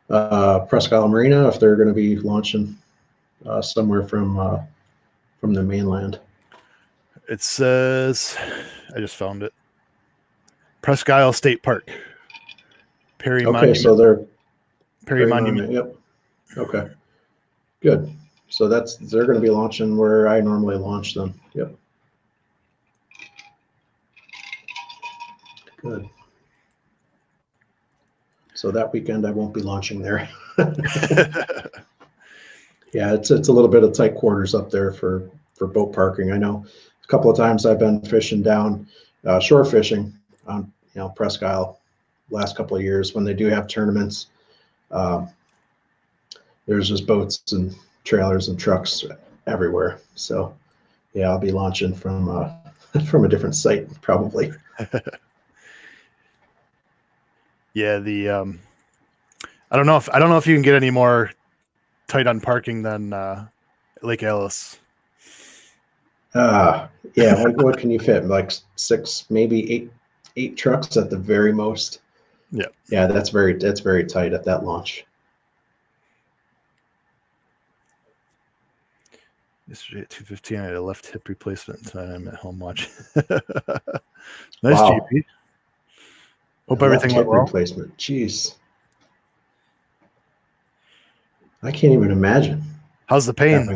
Presque Isle Marina, if they're going to be launching somewhere from the mainland. It says, I just found it. Presque Isle State Park. Okay, Monument. So they're Perry Monument. Yep. Okay. Good. So they're going to be launching where I normally launch them. Yep. Good. So that weekend I won't be launching there. Yeah, it's a little bit of tight quarters up there for boat parking. I know a couple of times I've been fishing down shore fishing on Presque Isle last couple of years when they do have tournaments. There's just boats and trailers and trucks everywhere. So yeah, I'll be launching from a different site probably. Yeah, I don't know if you can get any more tight on parking than Lake Ellis. Yeah, what can you fit? Like 6, maybe 8 trucks at the very most. Yeah. Yeah, that's very tight at that launch. Yesterday at 2:15, I had a left hip replacement. Tonight I'm at home watching. Nice, wow. GP. Hope everything went well. Replacement. Jeez. I can't even imagine. How's the pain?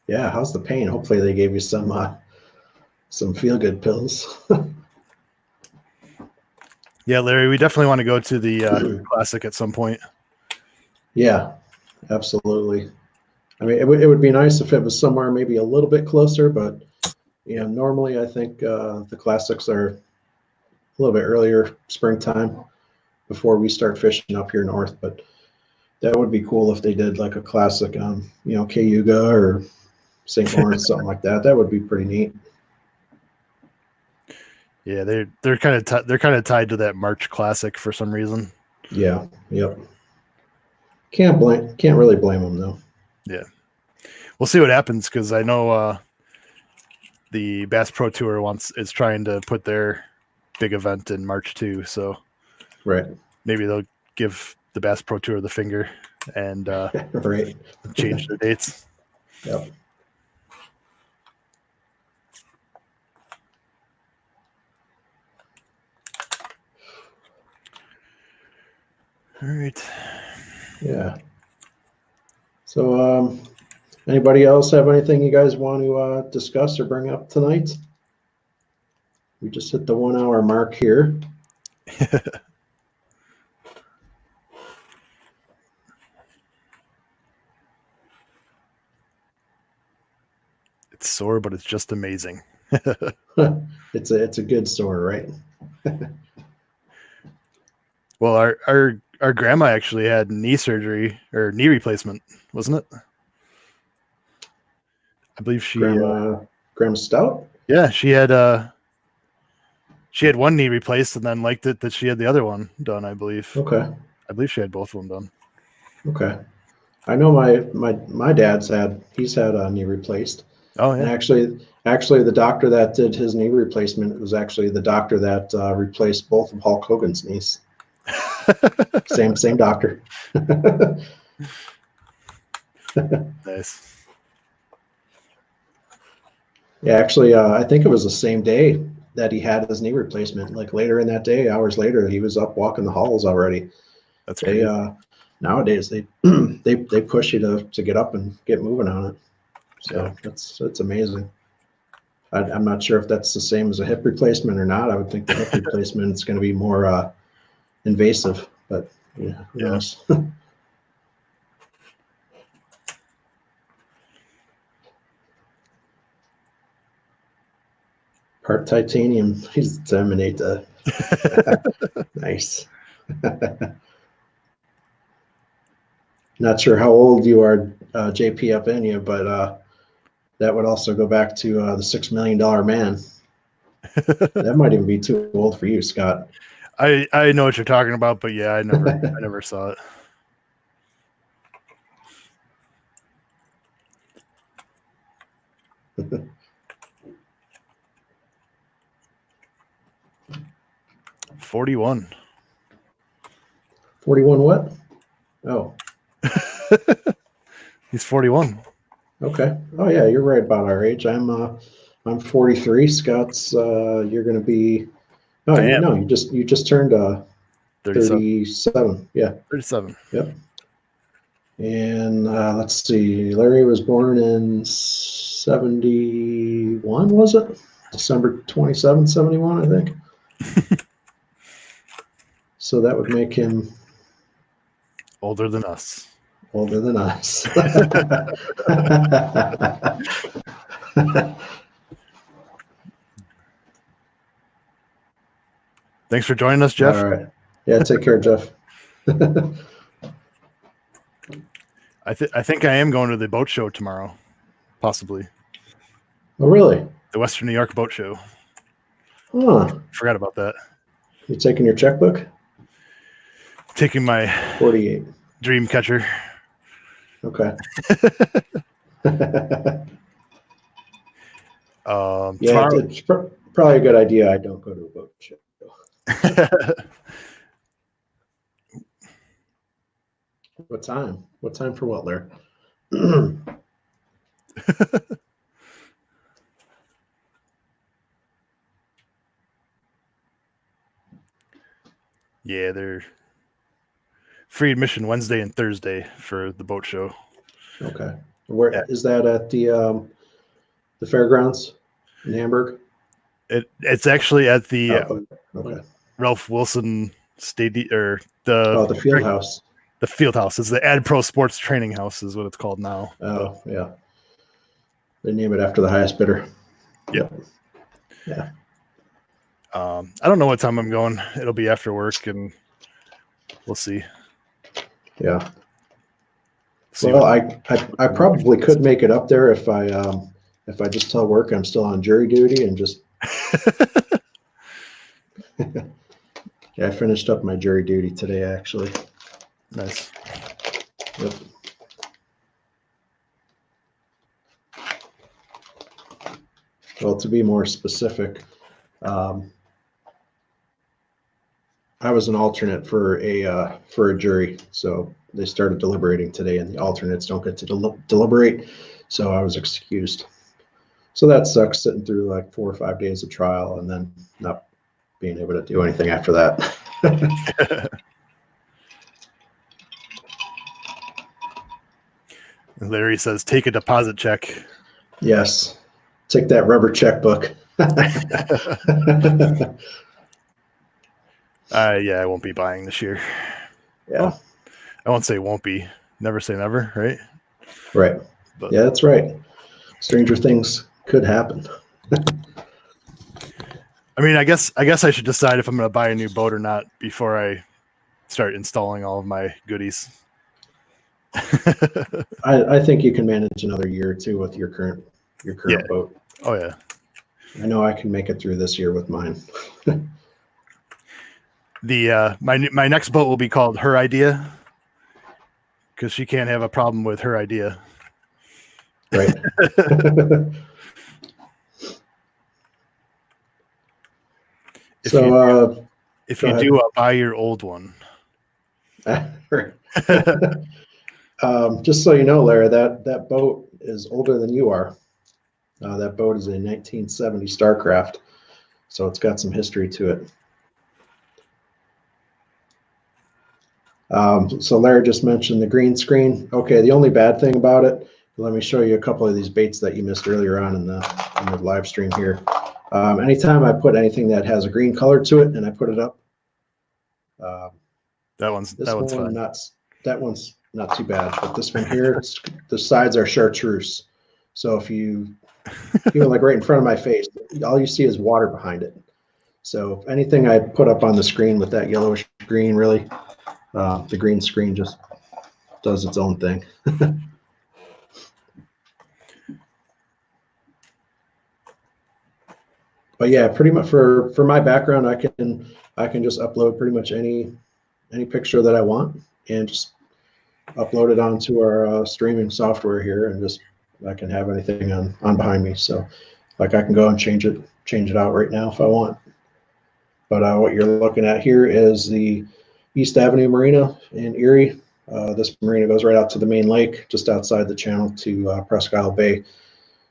Yeah, how's the pain? Hopefully they gave you some feel-good pills. Yeah, Larry, we definitely want to go to the classic at some point. Yeah, absolutely. I mean, it would be nice if it was somewhere maybe a little bit closer, but normally I think the classics are a little bit earlier, springtime, before we start fishing up here north. But that would be cool if they did like a classic on Cayuga or St. Lawrence, something like that. That would be pretty neat. Yeah, they're kind of tied to that March Classic for some reason. Yeah. Yep. Can't really blame them though. Yeah, we'll see what happens because I know the Bass Pro Tour is trying to put their big event in March too. So right, maybe they'll give the Bass Pro Tour the finger and right, change their dates. Yep. All right. Yeah. So, anybody else have anything you guys want to discuss or bring up tonight? We just hit the 1 hour mark here. It's sore, but it's just amazing. It's a good sore, right? Well, our grandma actually had knee surgery or knee replacement, wasn't it? I believe she Grandma Stout? Yeah, she had one knee replaced and then liked it that she had the other one done, I believe. Okay. I believe she had both of them done. Okay. I know my dad's he's had a knee replaced. Oh yeah. And actually the doctor that did his knee replacement was actually the doctor that replaced both of Hulk Hogan's knees. same doctor. Nice. Yeah, actually, I think it was the same day that he had his knee replacement. Like later in that day, hours later, he was up walking the halls already. That's crazy. Nowadays they they push you to get up and get moving on it. So it's amazing. I'm not sure if that's the same as a hip replacement or not. I would think the hip replacement is going to be more invasive, but who knows? Part titanium. He's disseminate the nice. Not sure how old you are, JPFN, but that would also go back to the $6 million man. That might even be too old for you, Scott. I know what you're talking about, but yeah, I never saw it. $41. 41 what? Oh. He's 41. Okay. Oh yeah, you're right about our age. I'm 43. Scott's you're gonna be you just turned 37. Yeah. 37. Yep. And let's see, Larry was born in 71, was it? December 27, 71, I think. So that would make him older than us. Older than us. Thanks for joining us, Jeff. All right. Yeah, take care, Jeff. I think I am going to the boat show tomorrow, possibly. Oh, really? The Western New York Boat Show. Huh. Forgot about that. You taking your checkbook? Taking my 48 dream catcher. Okay. Yeah, it's probably a good idea I don't go to a boat show. What time? What time for what, Larry? Yeah, they're free admission Wednesday and Thursday for the boat show. Okay. Where is that at the fairgrounds in Hamburg? It's actually at the okay. Ralph Wilson Stadium or the field house. The field house is the Ad Pro Sports Training House is what it's called now. Oh, yeah. They name it after the highest bidder. Yep. Yeah. I don't know what time I'm going. It'll be after work, and we'll see. Yeah. Well, I probably could make it up there if I just tell work I'm still on jury duty and just Yeah, I finished up my jury duty today, actually. Nice. Yep. Well, to be more specific, I was an alternate for a jury, so they started deliberating today, and the alternates don't get to deliberate, so I was excused. So that sucks, sitting through like 4 or 5 days of trial and then not being able to do anything after that. Larry says, take a deposit check. Yes. Take that rubber checkbook. Yeah, I won't be buying this year. Yeah. Well, I won't say won't be. Never say never, right? Right. But, yeah, that's right. Stranger things could happen. I mean, I guess I should decide if I'm going to buy a new boat or not before I start installing all of my goodies. I think you can manage another year or two with your current boat. Oh yeah. I know I can make it through this year with mine. My next boat will be called Her Idea, because she can't have a problem with her idea. Right. If you do, I'll buy your old one. Just so you know, Larry, that boat is older than you are. That boat is a 1970 StarCraft, so it's got some history to it. So Larry just mentioned the green screen. Okay, the only bad thing about it, let me show you a couple of these baits that you missed earlier on in the live stream here. Anytime I put anything that has a green color to it and I put it up, that one's fine. That one's not too bad, but this one here, the sides are chartreuse. So if you like right in front of my face, all you see is water behind it. So anything I put up on the screen with that yellowish green, really, the green screen just does its own thing. But yeah, pretty much for my background, I can just upload pretty much any picture that I want and just upload it onto our streaming software here, and just I can have anything on behind me. So like I can go and change it out right now if I want. But what you're looking at here is the East Avenue Marina in Erie. This marina goes right out to the main lake, just outside the channel to Presque Isle Bay.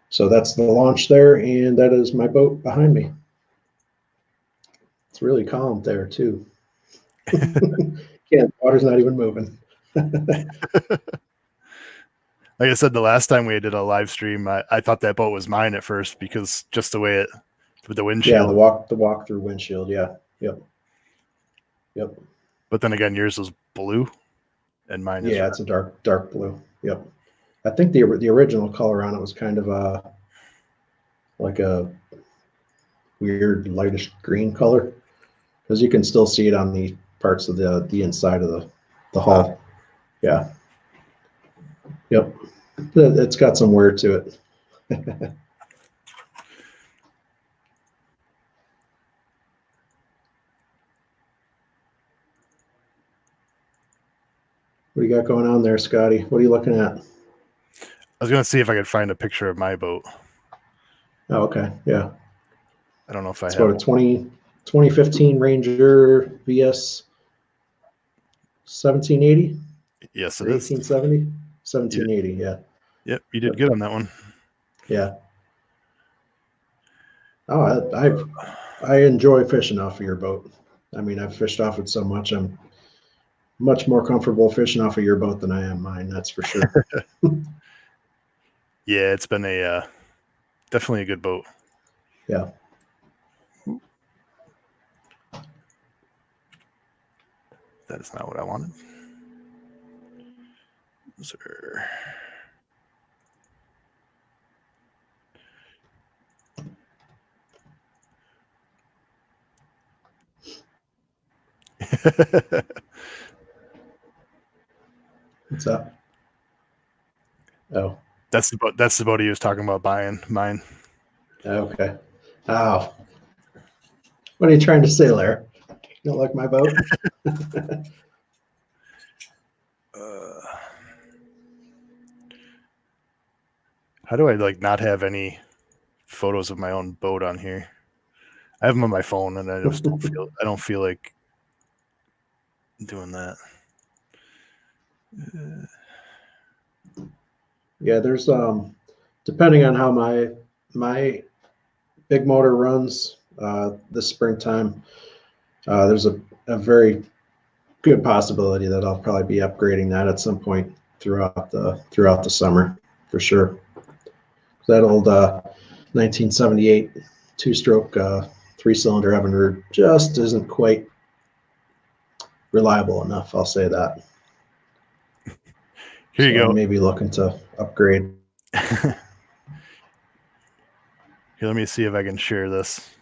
So that's the launch there, and that is my boat behind me. It's really calm there too. Yeah, the water's not even moving. Like I said, the last time we did a live stream, I thought that boat was mine at first, because just the way with the windshield. Yeah, the walk through windshield. Yeah. Yep. But then again, yours was blue, and mine is red. It's a dark blue. Yep. I think the original color on it was kind of like a weird lightish green color, because you can still see it on the parts of the inside of the hull. Yeah. Yep. It's got some wear to it. What do you got going on there, Scotty? What are you looking at? I was going to see if I could find a picture of my boat. Oh, okay. Yeah. I don't know if I have. It's about a 2015 Ranger VS 1780. Yes, it is. 1870? 1780, yeah. Yep, you did good on that one. Yeah. Oh, I enjoy fishing off of your boat. I mean, I've fished off it so much. I'm much more comfortable fishing off of your boat than I am mine. That's for sure. Yeah, it's been definitely a good boat. Yeah. That is not what I wanted. Sir. What's up? Oh. That's the boat he was talking about buying. Mine. Okay. Oh. What are you trying to say, Larry? You don't like my boat? How do I like not have any photos of my own boat on here? I have them on my phone, and I just don't feel like doing that. Yeah, there's depending on how my big motor runs this springtime, there's a very good possibility that I'll probably be upgrading that at some point throughout the summer for sure. That old 1978 two-stroke 3-cylinder Evinrude just isn't quite reliable enough. I'll say that. Here you go. Maybe looking to upgrade. Here, let me see if I can share this.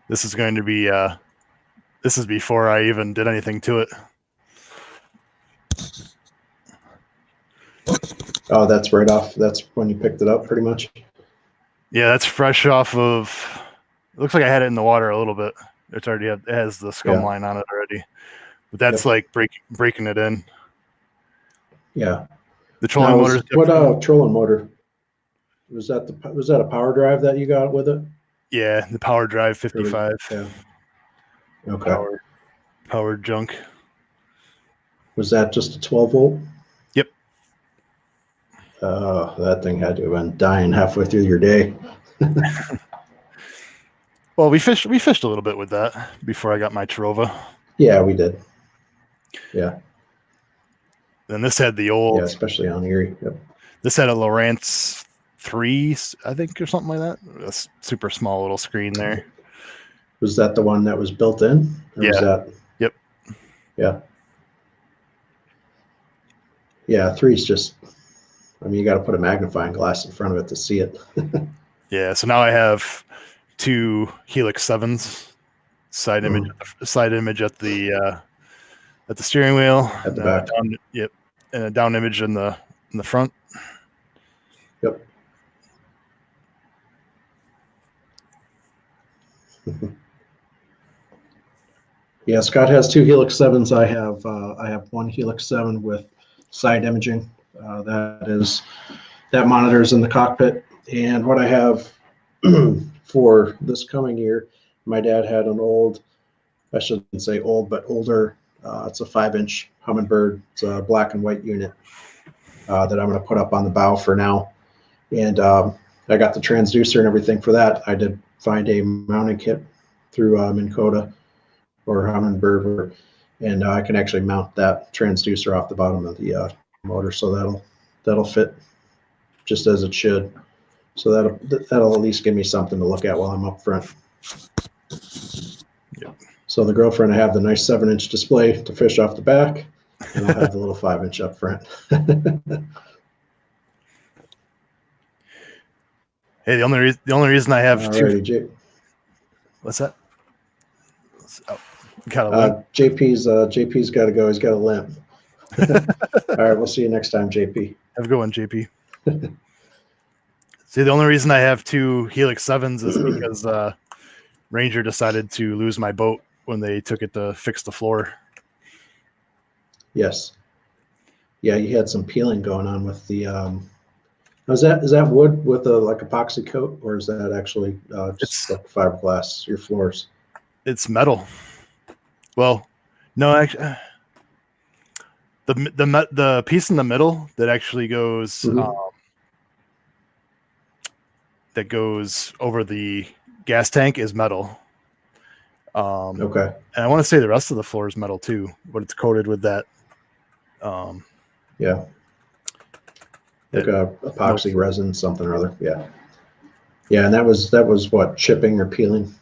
This is going to be this is before I even did anything to it. Oh, that's right off. That's when you picked it up, pretty much. Yeah, that's fresh off of. It looks like I had it in the water a little bit. It's already it has the scum line on it already, but that's like breaking it in. Yeah. The trolling motor. What trolling motor? Was that a power drive that you got with it? Yeah, the power drive 55. Yeah. Okay. Power junk. Was that just a 12 volt? Yep. Oh, that thing had to have been dying halfway through your day. Well, we fished a little bit with that before I got my Terova. Yeah, we did. Yeah. Then this had the old. Yeah, especially on Erie. Yep. This had a Lowrance 3, I think, or something like that. A super small little screen there. Was that the one that was built in? Or yeah. Was that... Yep. Yeah. Yeah, 3's just... I mean, you got to put a magnifying glass in front of it to see it. Yeah, so now I have 2 Helix 7s, side image at the steering wheel, at the back. Yep, and a down image in the front. Yep. Yeah, Scott has 2 Helix 7s. I have 1 Helix 7 with side imaging. That monitors in the cockpit. And what I have for this coming year, my dad had an old, I shouldn't say old, but older. It's a 5-inch Humminbird. It's a black and white unit that I'm going to put up on the bow for now. And I got the transducer and everything for that. I did find a mounting kit through Minn Kota or Humminbird, and I can actually mount that transducer off the bottom of the motor, so that'll fit just as it should. So that'll at least give me something to look at while I'm up front. Yep. So the girlfriend will have the nice 7-inch display to fish off the back, and I'll have the little 5-inch up front. Hey, the only reason I have Alrighty, 2. What's that? Got a limp. JP's got to go. He's got a limp. All right, we'll see you next time, JP. Have a good one, JP. See, the only reason I have 2 Helix 7s is because Ranger decided to lose my boat when they took it to fix the floor. Yes. Yeah, you had some peeling going on with the. Is that wood with a like epoxy coat, or is that actually just like fiberglass? Your floors. It's metal. Well, no, actually, the piece in the middle that actually goes that goes over the gas tank is metal. Okay. And I want to say the rest of the floor is metal too, but it's coated with that. Yeah. Like a epoxy resin, something or other. Yeah. Yeah, and that was what, chipping or peeling?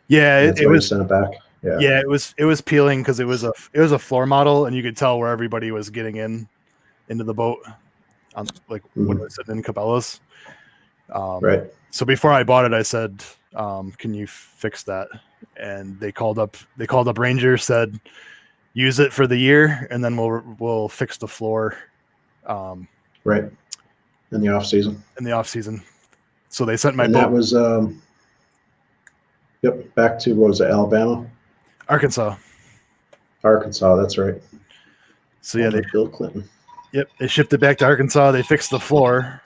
Yeah, it was. Sent it back. Yeah. Yeah, it was peeling because it was a floor model, and you could tell where everybody was getting into the boat, on like when it was sitting in Cabela's. Right. So before I bought it, I said, "Can you fix that?" And they called up Ranger, said, "Use it for the year, and then we'll fix the floor." Right. In the off season. So they sent my boat. That was Yep. Back to, what was it, Alabama? Arkansas. That's right. So yeah, Bill Clinton. Yep, they shipped it back to Arkansas. They fixed the floor,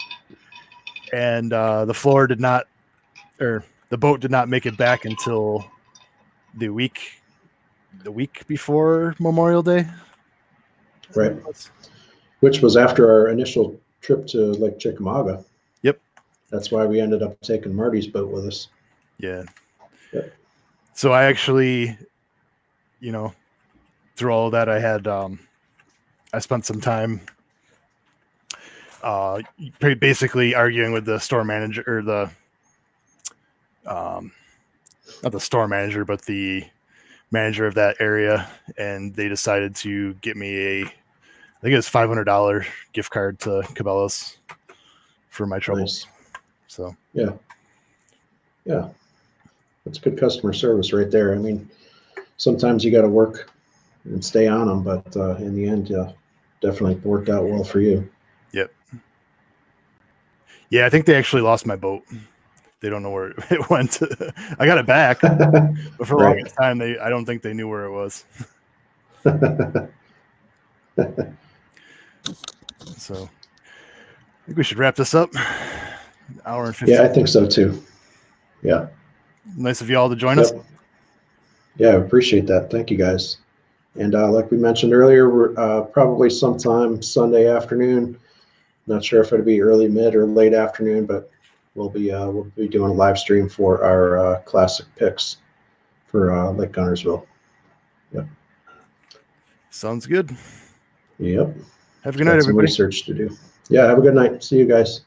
and the floor did not, or the boat did not make it back until the week before Memorial Day. Right. Which was after our initial trip to Lake Chickamauga. Yep. That's why we ended up taking Marty's boat with us. Yeah. Yep. So I actually, through all of that, I had, I spent some time basically arguing with the store manager, or not the store manager, but the manager of that area, and they decided to get me I think it was $500 gift card to Cabela's for my troubles. Nice. So yeah, that's good customer service right there. I mean, sometimes you got to work and stay on them, but in the end, definitely worked out well for you. Yep. Yeah, I think they actually lost my boat. They don't know where it went. I got it back, but for the longest time, I don't think they knew where it was. So I think we should wrap this up. Hour and 15. Yeah, I think so too. Yeah. Nice of you all to join us. Yeah, I appreciate that. Thank you, guys. And like we mentioned earlier, we're probably sometime Sunday afternoon. Not sure if it'll be early, mid, or late afternoon, but we'll be doing a live stream for our classic picks for Lake Gunnersville. Yep. Sounds good. Yep. Have a good night, everybody. Some research to do. Yeah, have a good night. See you guys.